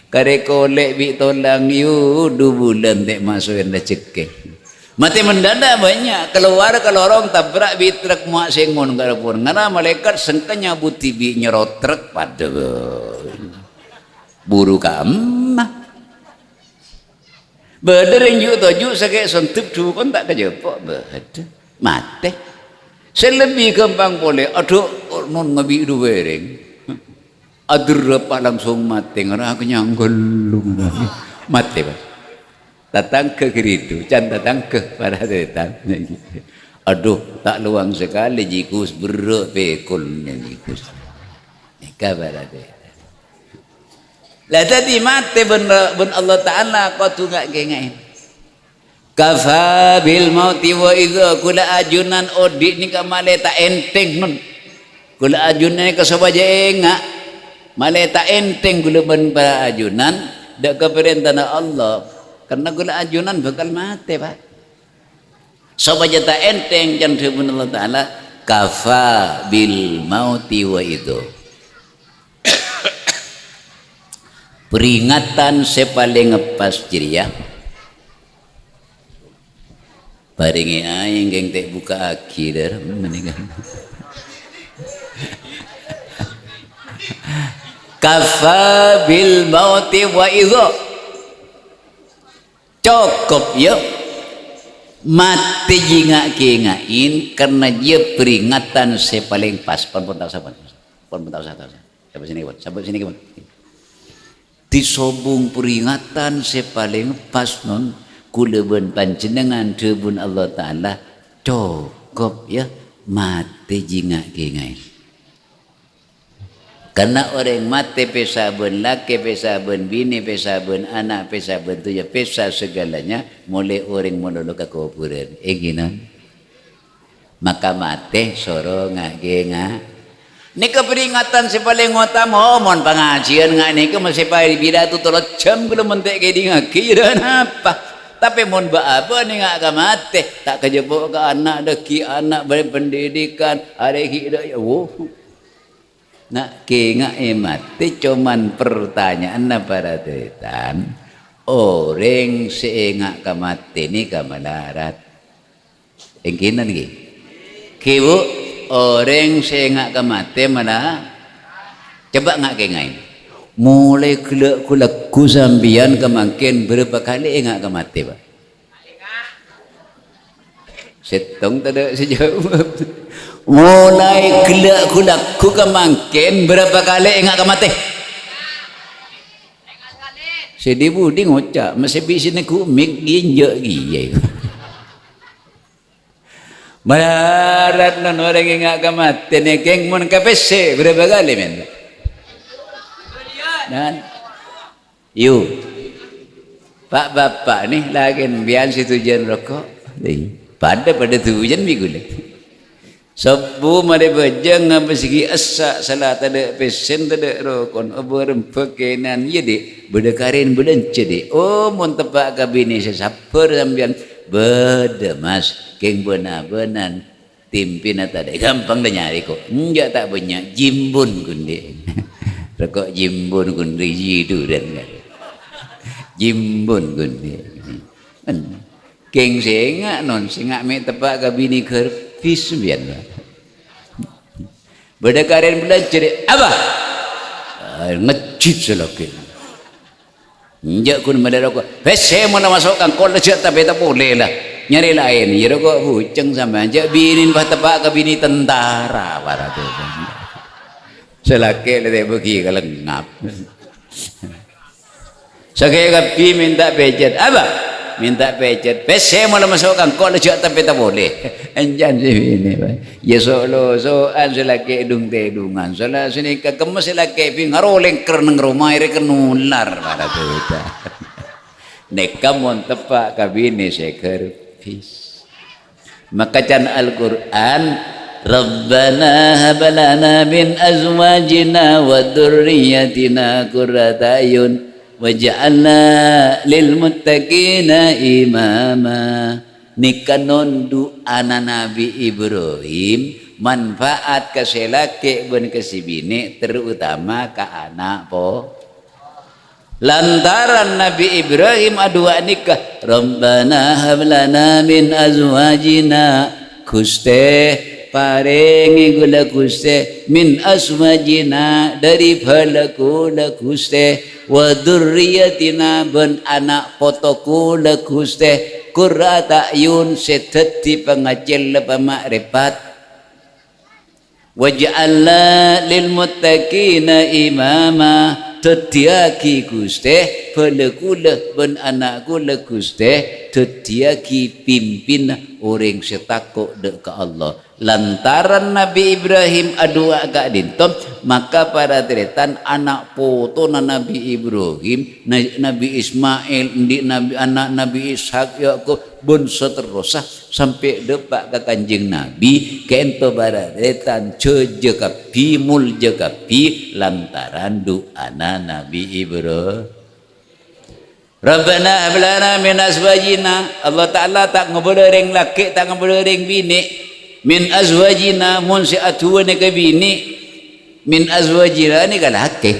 Speaker 2: kare kolek bi tolang yu 2 bulan tak masuk yang dah cekek mati mendadak banyak keluar ke lorong tabrak bi truk muak sengon ke dapur ngana malaikat sengkanya buti bi nyerot truk pada buru kamah berdering yuk tojuk sakit sentup tu pun tak kejepok berde mati selebih gampang boleh aduh non ngabi du bereng adur apa langsung mati ngara aku nyanggelung mati pak datang ke keridu can datang ke pada datang aduh tak luang sekali jikus berak pekulnya jikus kabar ada lah tadi mati ben Allah Ta'ala kau tu enggak gengain kafa bil mauti wa idza kula ajunan odik ni ka male tak enteng nun kula ajunan ka sabaja enggak male tak enteng kula ben para ajunan dak ka perintah Allah karena kula ajunan bakal mati pak sabaja tak enteng jan firman Allah Ta'ala kafa bil mauti wa idza peringatan sepaling ngepas ceria paringi aing geng tek buka akhir meninggal kafa bil mauti wa idza. Cukup ya mati jingak kingain karena dia peringatan sepaling pas. Pun tahu sahabat. Pun tahu sahabat. Sampai sini kawan. Sampai sini kawan. Disobung peringatan sepaling pas non kulaban panjenengan debun Allah Taala cukup ya mati jingak kingain. Karena orang mati pesaben laki, pesaben bini, pesaben anak, pesaben tu ya pesa segalanya mulai orang menolong ke kuburan. Gini. Maka mati soro ngagengah. Ni keperingatan si paling utama. Mohon pengajian ngak ni ke masih payah bila tu tolong jam kalau mentek kedi ngakira apa. Tapi mohon apa ni ngak ke mati. Tak kejebuk ke anak deki anak berpendidikan. Ada kira ya. Nak kengak mati cuman pertanyaan para tetan orang seengak kamati ni kamalarat engkinan lagi kibu orang seengak kamati mana coba ngak kengain mulai kulak kusambian kemakin berapa kali engak kamati pak setong tak sejauh mulai gelak ku kemangkin berapa kali ingat mati sedih budi ngocak masih bisa ku mik ginjak giyai barat non orang ingat mati nekeng mun kapese berapa kali men dan yuk pak bapak nih lagi biar si tujuan rokok pada tujuan minggu Sabu mari bajang apa segi asa salah tada pesen tada rokon oborem pekenan yedi bedekarin bedence de oh mun tepak kabini sesapur sambian bedemas keng benar-benar timpina tada gampang dah nyari kok enggak tak banyak jimbun kundi rokok jimbun kundi jidu dan jimbun kundi keng sengak non sengak me tepak kabini ker pisbian berdekarin belajar apa ngecit selaki injak kun madara ko pese mana masukkan kol lecet tapi tak boleh lah nyari lain ya kok buceng sama aja binin bah tepak ke bini tentara para tu selaki le bagi kalengap sakit kapi minta pejet apa minta pecet pese malah masukkan kau lecak tapi tak boleh anjan sini ya solo soan selaki edung tedungan soalnya sini kekemas selaki pi ngaroleng kerneng rumah ire kenular pada tu nekamun tepak kabini seker pis maka can Al-Quran Rabbana habalana min azwajina wa dhurriyyatina qurrata ayun waj'alna lil muttaqina imama nikanon doa Nabi Ibrahim manfaat ke selaki ben ke si bini terutama ke anak po lantaran Nabi Ibrahim adua nikah Rabbana hablana min azwajina Guste paringi gula Guste min azwajina dari balaku la Guste wa dzurriyyatina ben anak potoku la Guste qurrata ayun seteti pangacil pamakrifat waj'alna lil muttaqina imama tetiaki Guste balaku ben anakku la Guste tetiaki pimpin orang setakut dek ke Allah lantaran Nabi Ibrahim adua agak dintom maka para teretan anak foto Nabi Ibrahim Nabi Ismail Nabi anak Nabi Ishak Yakub bun seterusah sampai depak ke kanjeng Nabi kento para teretan cejekapi mul jekapi lantaran doa Nabi Ibrahim Rabbana hablana min azwajina Allah Ta'ala tak ngebereng laki tak ngebereng bini min azwajina mun si atuwa ni ke bini min azwajina ni ke laki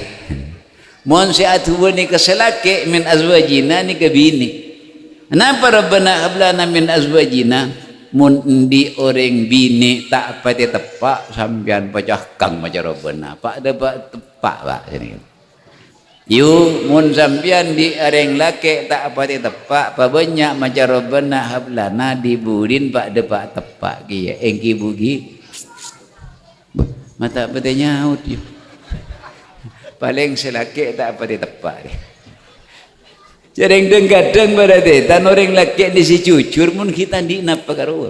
Speaker 2: mun si atuwa ni ke selaki min azwajina ni ke bini kenapa Rabbana hablana min azwajina mun di orang bini tak pati tepak sampian pecah kang macam Rabbana pak dapat tepak pak sini Yu mun sampian di areng laki tak apa tepak apa banyak macam robana hablana diburin pak depak tepak kia engki bugi mata betenya nyaut yu paling selaki tak apa tepak dia jarang kadang berarti tan orang laki di si cucur mun kita di napa karo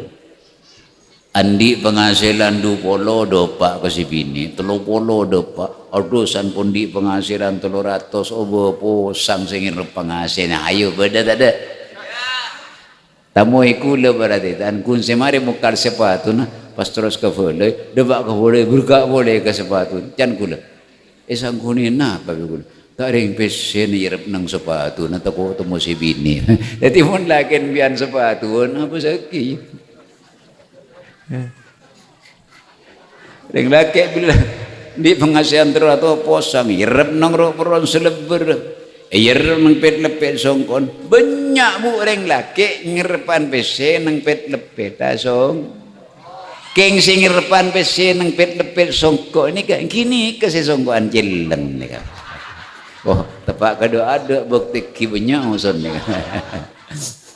Speaker 2: andi penghasilan 20 dopak ke si bini 30 dopak adusan pun di penghasilan 300 obo posang singin penghasilan ayo beda tak ada tamu ikula berarti dan kun semari mukar sepatu na pas terus ke boleh debak ke boleh berkak boleh ke sepatu can kula esang kunin na tapi kula tak ring pesen irep nang sepatu na tako temu si bini jadi mun lakin bian sepatu apa sakit ring laki bila di penghasilan terus atau posang irep nang ron seleber irep nang pet lepet songkon banyak bu ring laki ngerepan pesen nang pet lepet asong keng sing ngerepan pesen nang pet lepet songkon ini kan kini ke songkoan jeleng ni kan oh tepak kado ada bukti kibanyak usun ni kan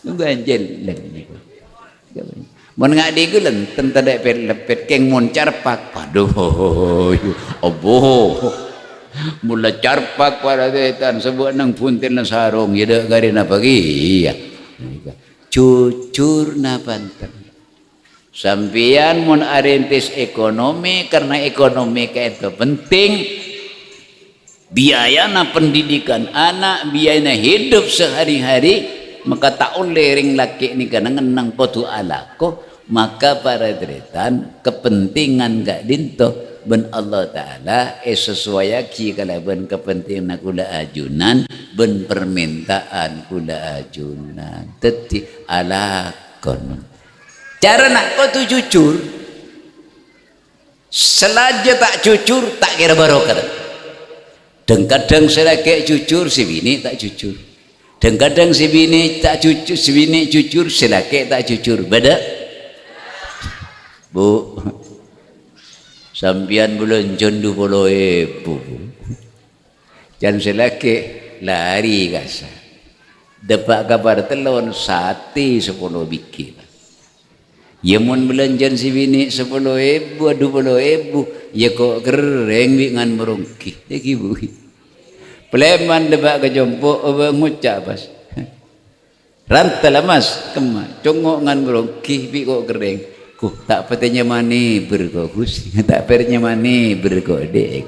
Speaker 2: bukan jeleng ni mun ngadi gulen tentada pet lepet keng mun carpak paduh oboh mula carpak pada detan sebut nang puntin na sarong yeda garina pagi ya cucur na panten sampian mun arintis ekonomi karena ekonomi kaito penting biaya na pendidikan anak biaya na hidup sehari-hari maka tak oleh ring laki ni kana ngenang potu alako maka para deretan kepentingan gak dinto ben Allah Ta'ala sesuai ki kalau ben kepentingan kula ajunan ben permintaan kula ajunan teti alakon cara nak kau tu jujur selaja tak jujur tak kira barokah dan kadang selagi jujur si bini tak jujur dan kadang si bini tak jujur si bini jujur selaki tak jujur beda bu sampian bulan jondu polo bu jangan selaki lari kasa dapat kabar telon sate 10 bikin yamun belanjan si bini 10.000 20.000 ya kok kering dengan merungki lagi bu Pleman debak ke jompo ngucap pas rantal mas kema congok ngan berongkih bi kok kering ku tak petenya mani berkokus tak pernya mani berkode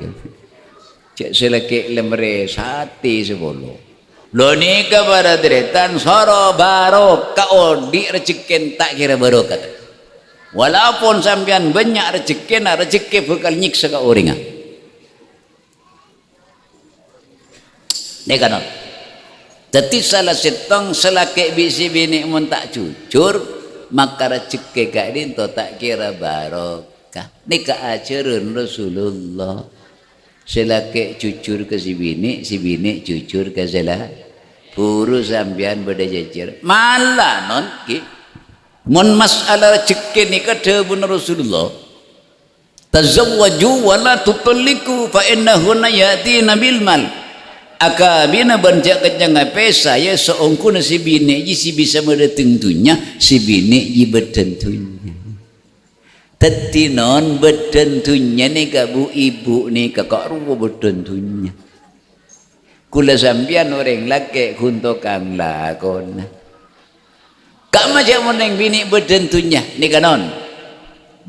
Speaker 2: cek selake lemre sate sebolo lo ni kabar deretan soro baro kau di rezekin tak kira barokah walaupun sampean banyak rezeki bakal nyiksa ka orang nekanon jadi salah setong selaki bisi bini mun tak jujur maka rezeki gak dinto tak kira barokah nika ajaran Rasulullah selaki jujur ke si bini jujur ke salah buru sampean beda jajar malah non ki mun masalah rezeki nika dawuh Rasulullah tazawwaju wa la tutalliqu fa innahu yatina bil mal akabina banjak kencang pesa ya seongku na si bini si bisa menentunya si bini ji bertentunya teti non bertentunya ni ka bu ibu ni ka kak ruwa bertentunya kula sampian orang laki kunto kang lakon kak macam meneng bini bertentunya ni kanon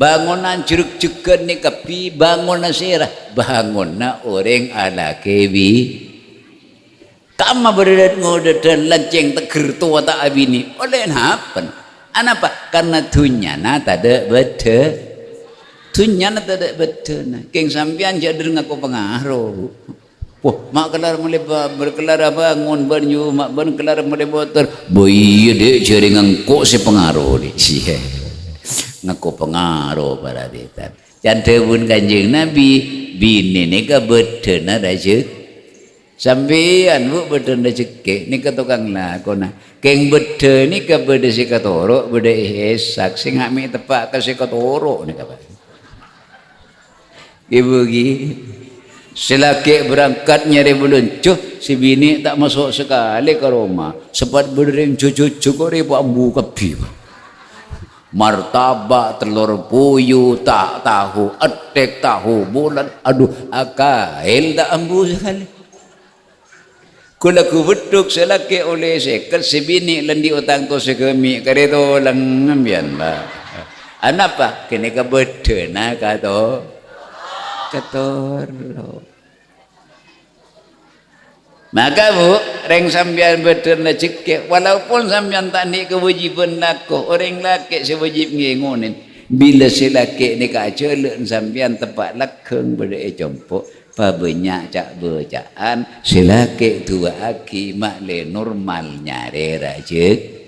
Speaker 2: bangunan curug cukan ni kapi bangunan sirah bangunan orang ala kebi kama berdat ngodetan lanceng teger tua tak abini oleh happen anapa karena tunyana tada bete tunyana tada bete na keng sampian jader ngaku pengaruh wah mak kelar mulai berkelar bangun banyu mak ban kelar mulai motor boy dek jaringan kok si pengaruh di sih ngaku pengaruh pada detan jangan pun kanjeng Nabi bini ni ka bete na rajuk sampean bu beda rezeki ni ka tukang lakona keng beda ni ka beda si katoro beda ihsak sing ngami tepak ka si katoro ni ka ibu gi selaki berangkat nyari beluncuh si bini tak masuk sekali ke rumah. Sempat berdering cucu-cucu kok dia buat ambu kepi. Martabak, telur puyuh, tak tahu, etek tahu, bulan. Aduh, akail tak ambu sekali. Kula ku betuk selaki oleh sekel si bini lendi utang ko sekemi kare to lang ngambian ba. Anapa? Kini ka bedena ka to. Katoro. Maka bu, reng sambian betul na cekek, walaupun sambian tak ni kewajiban lako, orang laki sewajib ngengonin. Bila si laki ni kacelak sambian tepat lakeng pada jompo, pabanyak cak bacaan, si laki tua aki makle normalnya rejek.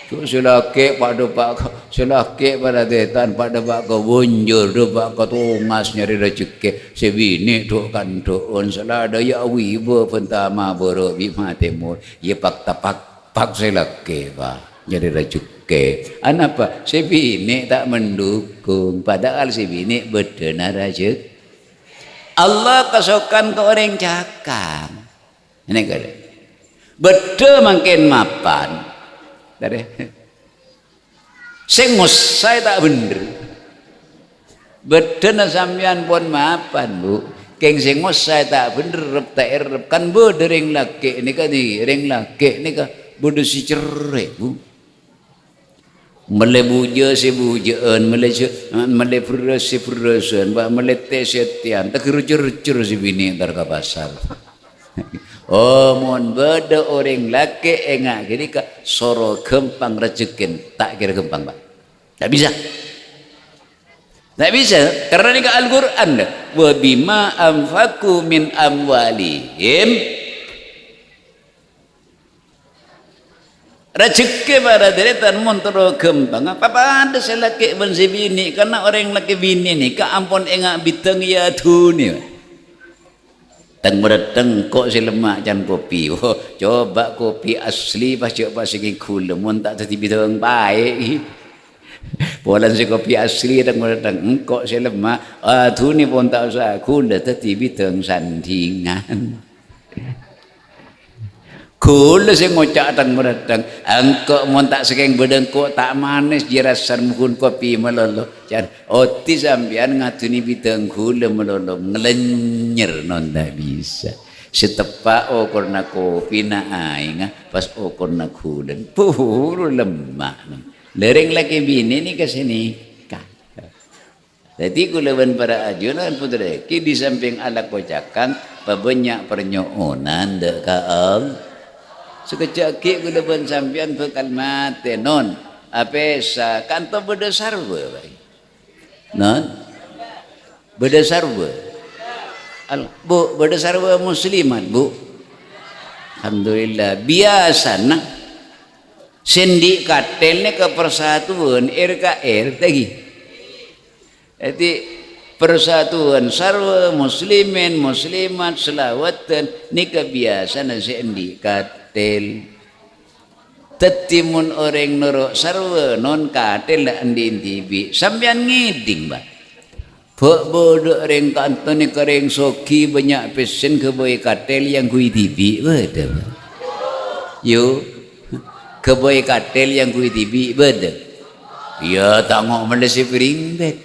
Speaker 2: Selaki pada pak selaki pada detan pada pak kau bunjur do pak kau tungas nyari rezeki sebini tu kan tuun selada ya wiba pentama boro bima timur ya pak tapak pak selaki pak nyari rezeki anapa sebini tak mendukung padahal sebini benar rezeki Allah kasukan ke orang cakang ini kada betul makin mapan dari sing saya tak bener bedena sampean pun maafan bu keng sing saya tak bener rep tak erep kan bu dering laki ni kan ni ring laki ni kan bodoh si cerai bu mele buja si bujaan mele frus si frusan ba mele tesetian tak rucur si bini antar ke pasar. Oh mon beda orang laki engak gini ka soro gempang rezekin tak kira gempang pak tak bisa karena ini ke Al-Quran wa bima anfaku min amwalihim rezeki pada deretan montoro gempang apa ada selaki bensi bini karena orang laki bini ni ka ampun engak biteng ya dunia teng bereteng kok si lemak jan kopi oh coba kopi asli pas coba segi gula mun tak tadi bidang baik polan si kopi asli teng bereteng kok si lemak tu ni pun tak usah gula tadi bidang sandingan gula si ngocak teng bereteng engkok mun tak sekeng bedengkok tak manis jirasan mukun kopi melolo jan oti sampean ngatuni bidang gula melolo ngelenyer non tak bisa setepak okorna kopi na aing pas okorna gula puru lemak lereng lagi bini ni ke sini jadi kulawan para ajunan putra ki di samping ala kocakan banyak pernyonan dek kaal sekejap ki kulawan sampean bekal mate non apesa kanto berdasar baik non berdasar bu berdasar muslimat bu alhamdulillah biasa nah sendi katel ni ke persatuan RKR tadi jadi persatuan sarwa muslimin muslimat selawatan ni kebiasaan sendi katel tetimun orang norok sarwa non katel andin tibi sampean ngiding ba bodoh orang kanton ni kering soki banyak pesen ke boy katel yang kui tibi betul yo ke boy katel yang kui tibi betul ya tak ngok melesi piring bet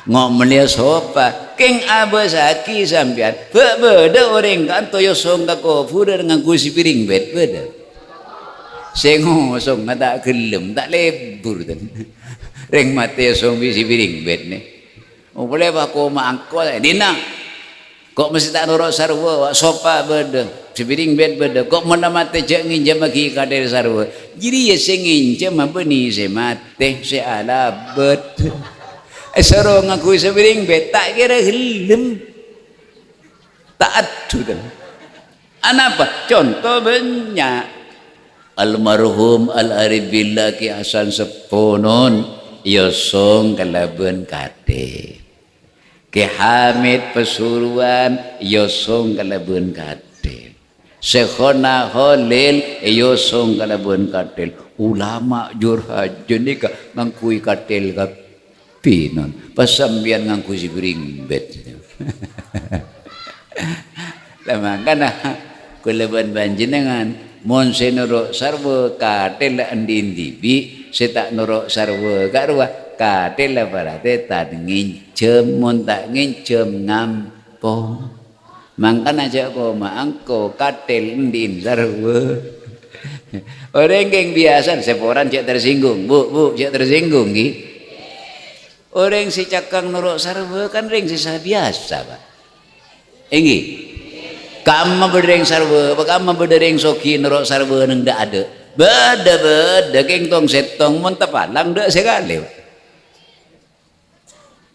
Speaker 2: ngok melia sopa keng abasaki sampean bodoh orang kanton yo song ka kofu dengan kusi piring bet betul sengosong tak gelem tak lebur dan reng mate song bisi piring bet ni oh boleh ba ko maangko dina kok mesti tak nurut sarwa sopa beda si piring bet beda kok mana mate jak nginjam bagi kader sarwa jadi ya sing nginjam apa ni se mate se alabet saro ngaku se piring bet tak kira gelem tak adu dan anapa contoh banyak almarhum al-arif billah Ki Hasan Seponon yosong kalaban kate Ki Hamid Pasuruan yosong kalaban kate Syekhona Khalil yosong kalaban katel ulama jurhaj jenika ngangkui katel kapinon pasambian ngangkui si piring bet lamang kana keleban panjenengan mon se nuruk sarwa katel endi bi se tak nuruk sarwa karwa katel parate tak nginjem mon tak nginjem ngampo mangkan aja ko maangko katel endi sarwa orang yang biasa seporan cek tersinggung bu cek tersinggung gitu. Orang si cakang nuruk sarwa kan ring si biasa pak. Enggi, kamu berdering sarwa, kamu berdering soki nuruk sarwa neng dak ada. Beda keng setong montapalang dak sekali.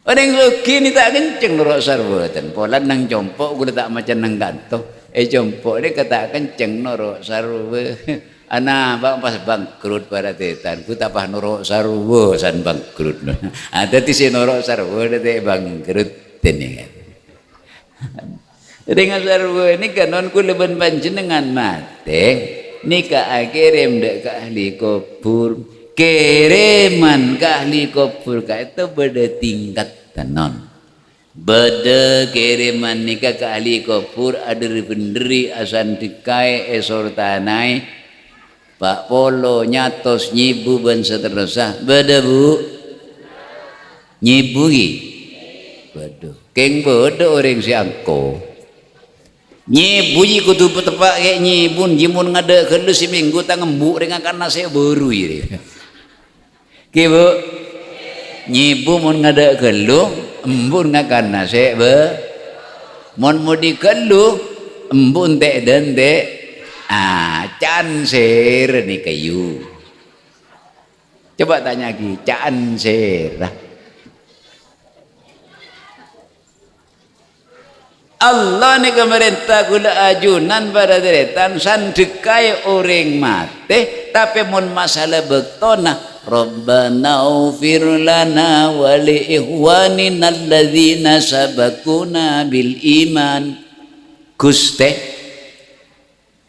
Speaker 2: Orang soki ni tak kenceng nuruk sarwa ten. Polan nang jompok gula tak macam nang gantung. Jompok ni kata kenceng nuruk sarwa. Ana bang pas bangkrut pada tetan ku tapah norok sarwa san bangkrut ada ti si norok sarwa te bangkrut tene dengan sarwa ini kanon ku leben panjenengan mate nika kirim dek ke ahli kubur kiriman ke ahli kubur ka itu beda tingkat tanon beda kiriman nika ke ahli kubur ada penderi asan dikai esor tanai Pak Polo nyatos nyibu ben seterusah beda bu nyibu gi beda keng beda orang siangko nyibu ji kudu tepak kayak nyibun jimun ngada kelu si minggu tak ngembuk dengan karena saya baru ini ki bu nyibu mun ngada kelu embun ngak karena saya mun mau di kelu embun tek dan tek can ser ni kayu. Coba tanya lagi, can ser. Allah ni kemerintah gula ajunan pada deretan sandekai orang mati tapi mun masalah bektona Rabbana ufir lana wa li ikhwanina alladzina sabakuna bil iman Gusti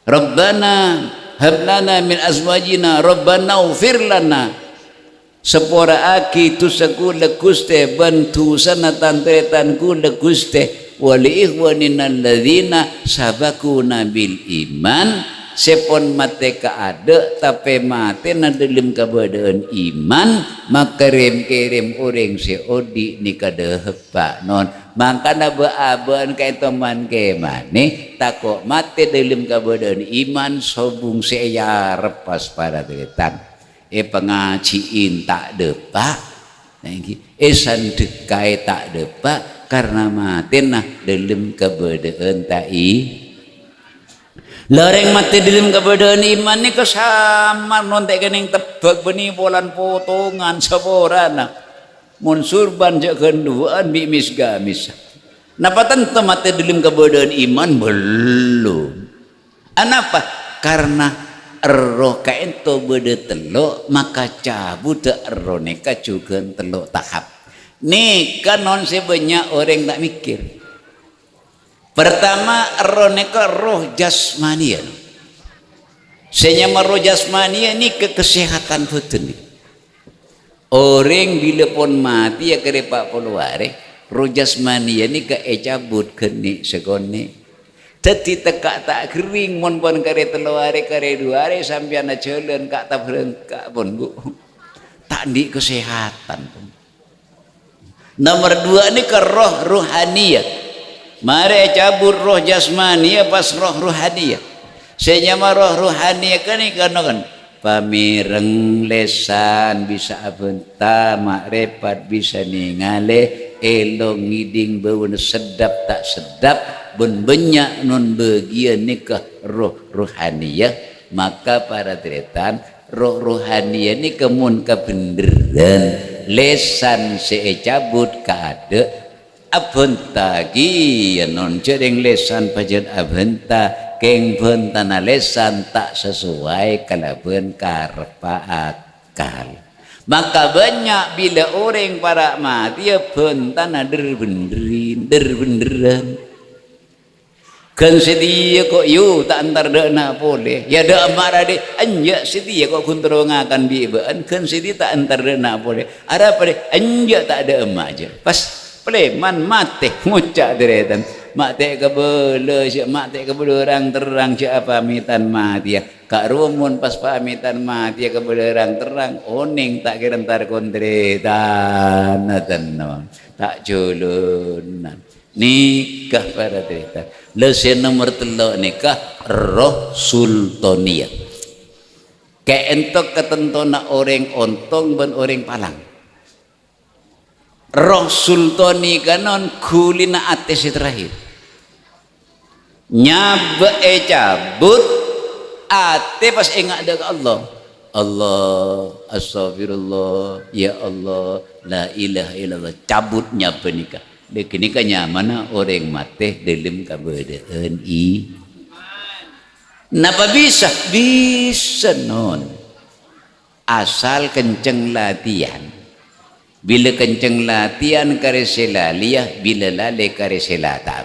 Speaker 2: Rabbana hablana min azwajina Rabbana ufir lana sepora aki tu sakula Gusti bantu sanatan tretan kula Gusti wali ikhwanina alladzina sabakuna bil iman sepon mate ka ada tapi mate na dalam kabadaan iman makarim-kirim orang seodi ni kadehpa non maka na baaban kay teman kay mane tako mate dalam kabadaan iman sobung saya repas para deretan pengajiin tak depa sandekai tak depa karena mate nah dalam kabadaan tai lareng mati dalam keberadaan iman ni kesamar nontek kening tebak beni bolan potongan saborana mun surban jak kenduaan bi misgamis napa tentu mati dalam keberadaan iman belum anapa karena roh kaento bede telok maka cabut roh neka juga telok tahap nika non sebanyak orang tak mikir. Pertama roh neka roh jasmania. Senyama roh jasmania ni kesehatan betul ni. Orang bila pun mati ya kere pak poluare roh jasmania ni ke cabut keni segone. Teti tekak tak kering mon pon kare teluare kare duare sampai na jalan kak tak berengkak pun bu. Tak di kesehatan pun. Nomor dua ni ke roh ruhaniyah. Mari cabut roh jasmania pas roh ruhaniyah. Senyama roh ruhaniyah kan ikan pamireng lesan bisa abenta makrepat bisa ningale elong ngiding bau sedap tak sedap bun banyak non bagian nikah roh ruhaniyah maka para tretan roh ruhaniyah ni kemun kebeneran lesan cabut keada abenta gi non cereng lesan pajen abenta keng bentana lesan tak sesuai kalaben karpa akal maka banyak bila orang para mati ya bentana derbenderan kan sedia kok yu tak antar dana boleh ya dak marah de anja sedia kok kunterongakan bibaan kan sedia tak antar dana boleh ada apa de anja tak ada emak aja pas Pleman mati ngucak deretan. Mati kebele siap mati kebele orang terang siap pamitan mati ya. Kak rumun pas pamitan mati ya kebele orang terang oning tak kira ntar kondretan naten tak julunan. Nikah para deretan. Lesen nomor 3 nikah roh sultaniyah. Kayak entok ketentona orang ontong ben orang palang. Roh sultani kanon kulina ates terakhir. Nyabe cabut ate pas ingat ke Allah. Allah, astagfirullah, ya Allah, la ilaha illallah. Cabut nyabe nikah. Dek nikahnya mana orang mati dalam kabadaan i. Napa bisa? Bisa non. Asal kenceng latihan. Bila kenceng latihan kareselaliyah, bila lale kareselatan.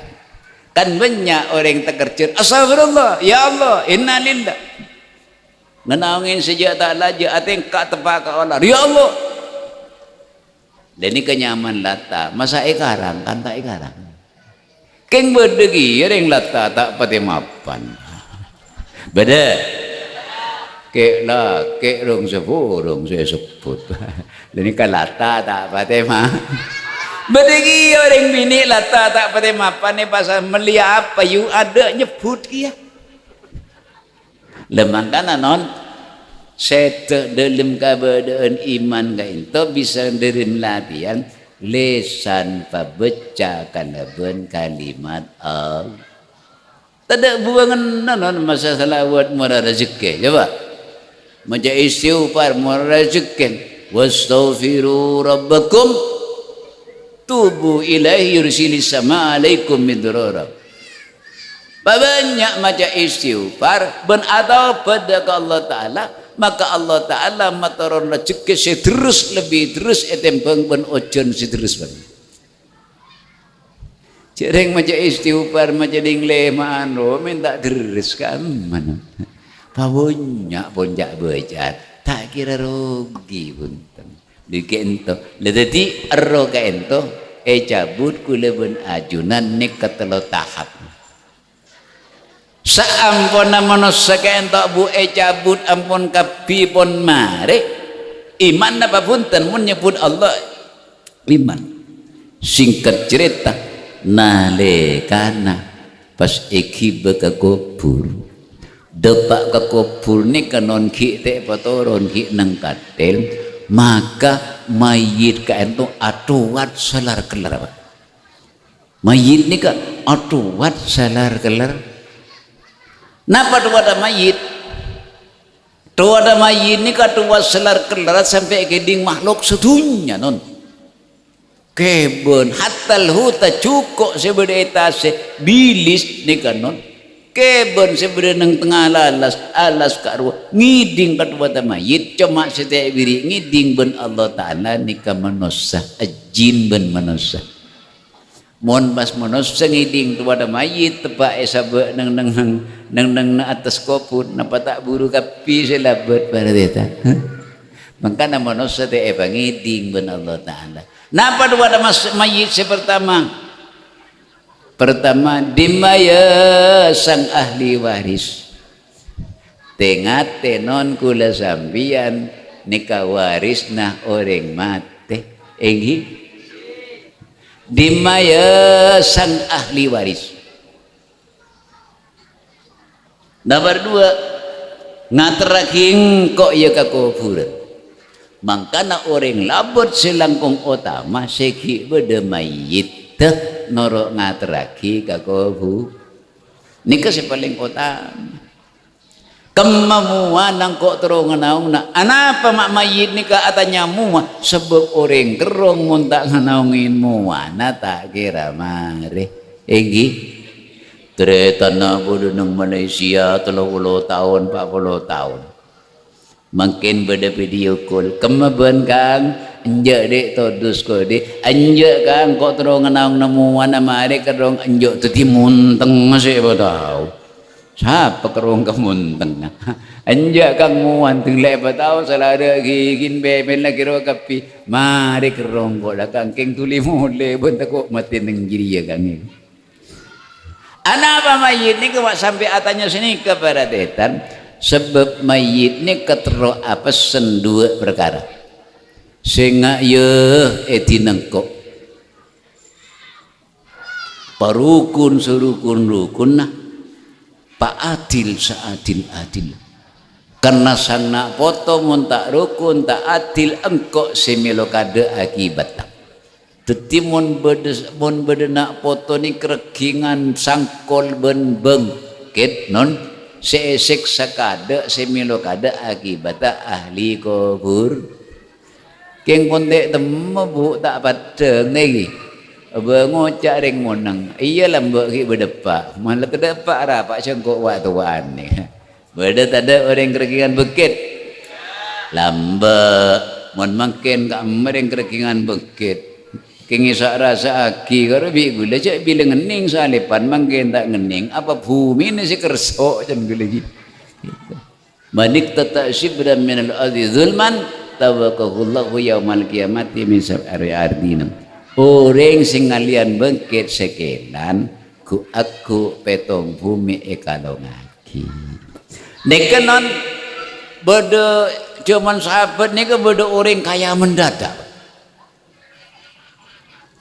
Speaker 2: Kan banyak orang tak kerja. Astagfirullah, ya Allah, inna lillah. Ngenangin sejak tak laja, ating kak tepak ke Allah. Ya Allah. Dan ini kenyaman lata. Masa ikarang, kan tak ikarang. Keng berdegi, yang lata tak pati mapan. Beda. Kek lah, kek rong sepurung saya sebut. Jadi kan lata tak pati mah. Berdegi orang bini lata tak pati mapan ni pasal melihat apa you ada nyebut kia. Lemangkan non set dalam keadaan iman kain to bisa derin latihan lesan pabacakan ben kalimat Allah. Tidak buangan non masa salawat murah rezeki coba. Macam istighfar murah rezeki. Wastaghfiru rabbakum tubu ilaihi yursilis sama alaikum midrara. Banyak macam istighfar ben atau pada ke Allah Ta'ala maka Allah Ta'ala mataron rezeki seterus lebih terus etempeng ben ojon seterus ben. Cereng macam istighfar macam dingle mano minta terus kan mana. Banyak pun jak bejat. Tak kira rugi pun dikento ledati arro kaento cabut kula ben ajunan nek katelo tahap saampun manusia kaento bu cabut ampun kapi pun mare iman napa punten mun nyebut Allah iman singkat cerita nalekana pas iki beka kubur depak ke kubur ni kanon ki te patoron ki nang katel maka mayit ka ento atuat salar kelar apa mayit ni ka atuat salar kelar napa tu ada mayit ni ka atuat salar kelar sampai ke ding makhluk sedunia non kebun hatal huta cukup sebeda se bilis ni kanon kebon sebenarnya tengah alas karwa ngiding kadua mayit cuma setiap biri ngiding ben Allah Ta'ala nikah manusia jin ben manusia mon pas manusia ngiding tua mayit tepak esabe nang atas kopun napa tak buru kapi selabet pada deta makanya manusia teh ngiding ben Allah Ta'ala napa dua mayit pertama dimaya sang ahli waris tengat tenon kula sambian nikah waris nah orang mate enggi dimaya sang ahli waris. Nomor 2 ngateraking kok ya kakufuran mangkana orang labot selangkung utama seki beda mayit norok ngateraki kakufu nikah si paling utama kemamuan nang kok terong naung na anapa mak mayit nikah atanya muah sebab orang kerong muntak nganaungin muah na tak kira mare egi Teretana bodoh nang Malaysia 30 tahun 40 tahun makin beda video call kemaban kang anjak dek todus ko dek anjak kang kok terong naung namuan amare kerong anjak tu timun teng masih apa tahu Siapa kerong kamunteng na? Anja kang muan tinggal apa tahu salah ada gigin bebel lagi ro kapi. Mari kerong ko lah kang keng tuli mule pun takut mati nenggiri ya kang ini. Anak apa mayit ni kewak sampai atanya sini keparadatan sebab mayit ni ketero apa dua perkara. Sehingga ye etinengkok. Parukun serukun-rukun nah. Pak adil seadil-adil karena sang nak foto mun tak rukun tak adil engkau semelo kada akibat teti mun bede nak foto ni kerekingan sangkol ben bengket non seesek sakada semelo kada akibat ahli kubur keng kontek temu bu tak padeng lagi ngocak ring monang iya lambak ki berdepak malah terdepak rapak cengkok waktuan ni beda tada orang kerekingan bukit lambak mon makin kak mereng kerekingan bukit kengi sak rasa aki karo bi gula cak bila ngening salipan makin tak ngening apa bumi ni si kersok jam gula ji manik tata shibran min al-ardi zulman tawakkallahu yaumal qiyamati min sab'ari ardina. Orang sing ngalian bengkit sekelan ku aku petong bumi ekalongaki. Neka non bodo cuman sahabat ni ke bodo orang kaya mendadak.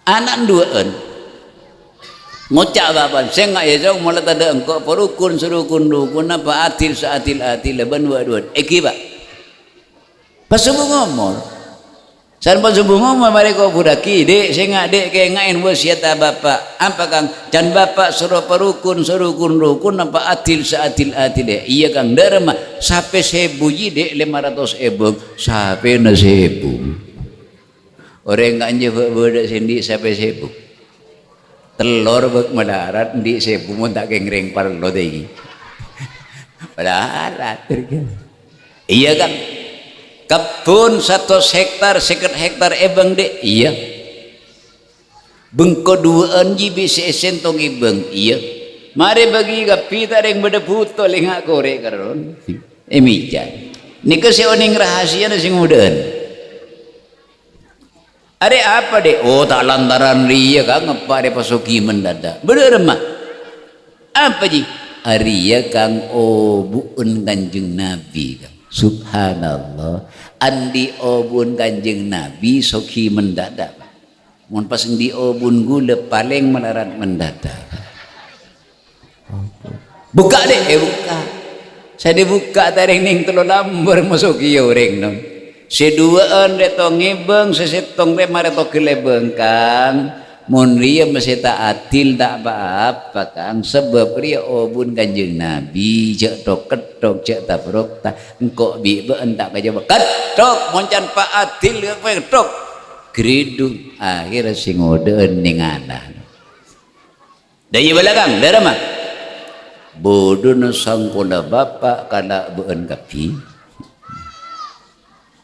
Speaker 2: Anak duaan ngocak bapan saya nggak ya jauh malah tanda engkau perukun serukun rukun apa adil seadil adil leban dua ekiba. Pas subuh ngomong. Sampai subuh ngomong mereka budaki dek saya nggak dek kayak ngain wasiat bapak apa kang can bapak suruh perukun serukun rukun apa adil seadil adil dek iya kang derma sampai 1000 dek 500 sampai na 1000 orang nggak nyewa bodak sendi sampai 1000 telur bek melarat di 1000 mau tak kengring parlo tegi melarat iya kang kebun 1 hektar 50 hektar ebeng dek iya bengko 2 anji bisa sentong ibeng iya mari bagi kapi tak yang beda puto lengak korek karon emijan ni ke si oning rahasia na sing mudahan are apa dek oh tak lantaran ria kang apa de pasuki mendadak bener mah apa ji aria kang obuun kanjeng nabi kang subhanallah andi obun kanjeng nabi soki mendadak mun pas di obun gula paling melarat mendadak buka deh buka saya dibuka taring ning telo lamber masuk iyo ring non seduaan retong ibeng sesetong re mare to kelebeng kang mun ria masih tak adil tak apa-apa kang sebab ria obun kanjeng nabi cek tok ketok cek tabrok ta engkau bi beun tak kajaba ketok moncan pak adil apa ketok gridung akhir sing odeun ning anak daya belakang darama bodoh sangkola bapak kana beun kapi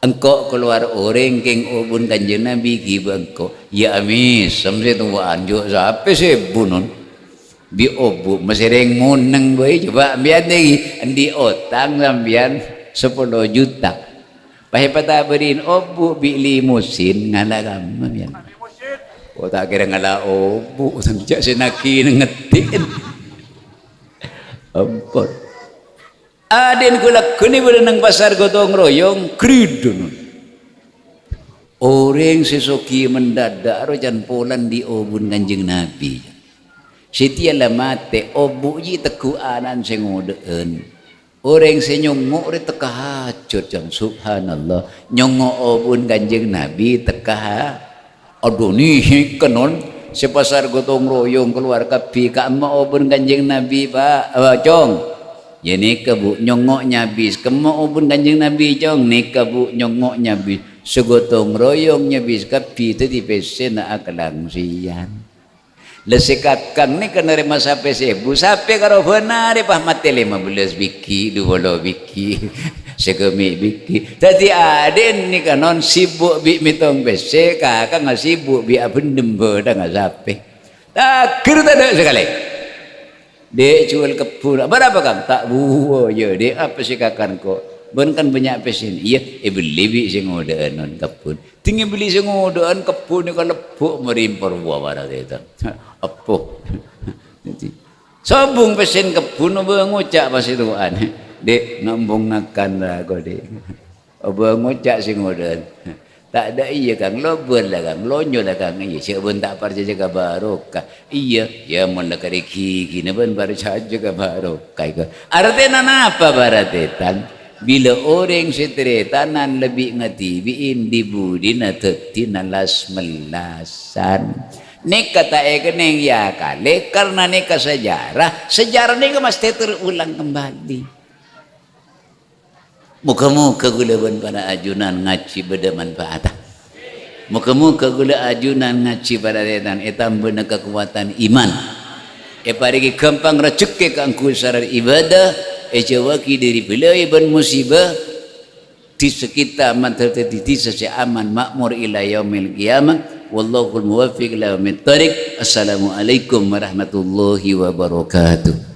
Speaker 2: engkau keluar orang keng obun kanjeng nabi giba engkau ya amis sampai tuan jo sampai sebunon bi obu masih reng muneng boy coba biar lagi di otang sambian 10 juta pahe pata berin obu bi limusin ngala kamu biar oh tak kira ngala obu sampai senaki ngetin ampun aden kula kuni berenang pasar gotong royong kridun orang sesoki mendadak rojan polan di obun kanjeng nabi setiala mate obu ji teku anan sing ngodeun orang senyongok re teka hajut jam subhanallah nyongok obun kanjeng nabi teka aduh nih kenon sepasar gotong royong keluar kapi ka obun kanjeng nabi pak cong ya ni kebu nyongok nyabis kemo obun kanjeng nabi jong ni kebu nyongok nyabis segotong royong nyabis kapi itu di pesen akalang sian lesikat kang ni kena rema sampai 1000 sampai karo benar pah mati 15 biki 20 biki segemi biki tadi aden ni kanon sibuk bi mitong bese kakak nggak sibuk bi abendem boda nggak sampai tak kira tak sekali Dek jual kebun. Berapa kang? Tak buah je. Dek apa sih kakan kok? Ben kan banyak pesin. Iya, beli bi sing ngodaan kebun. Tinggi beli sing ngodaan kebun ni kalau lepuk merimpor buah barang itu. Apa? Sobung pesin kebun apa ngucak pas itu an. Dek ngambung nakan lah kau dek. Apa ngucak sing ngodaan. Tak ada iya kang, lobel lah kang, lonyo lah kang, iya siapa pun tak percaya jaga barokah, iya, ya mana kari kiki, ni pun percaya jaga barokah. Artinya apa baratetan? Bila orang seteretanan lebih ngati, biin dibudi na tetina las melasan. Neka tak ekeneng ya kali, karena neka sejarah neka mesti terulang kembali. Muka-muka gulaban para ajunan ngaci beda manfaat. Muka-muka gula ajunan ngaci pada retan etam benar kekuatan iman. Parigi gampang rezeki kangku saran ibadah. Jawaki dari belai ban musibah di sekitar mantar di sesi aman makmur ila yaumil qiyamah. Wallahul muwaffiq ila yaumit thariq. Assalamualaikum warahmatullahi wabarakatuh.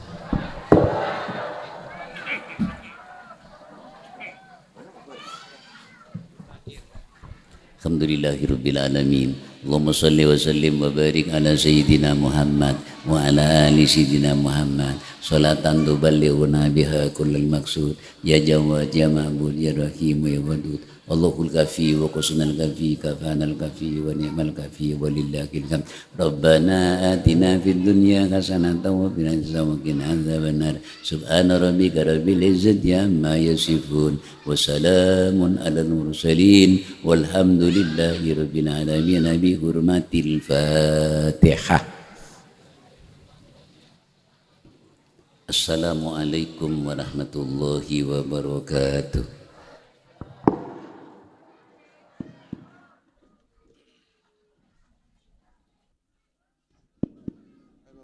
Speaker 2: Alhamdulillahirabbil alamin. Allahumma shalli wa sallim wa barik ala sayyidina Muhammad wa ala ali sayyidina Muhammad. Salatan tuballighuna biha kullal maqsud. Ya Jawad ya Ma'bud ya Rahim ya Wadud. Allahul kafi wa qusnal kafi kafanal kafi wa ni'mal kafi walillahil hamd. Rabbana atina fid dunya hasanatan wa fil akhirati hasanatan. Subhana rabbika rabbil izzati amma yasifun wa salamun alal mursalin walhamdulillahi rabbil alamin. Bi hurmatil Fatihah. Assalamualaikum warahmatullahi wabarakatuh.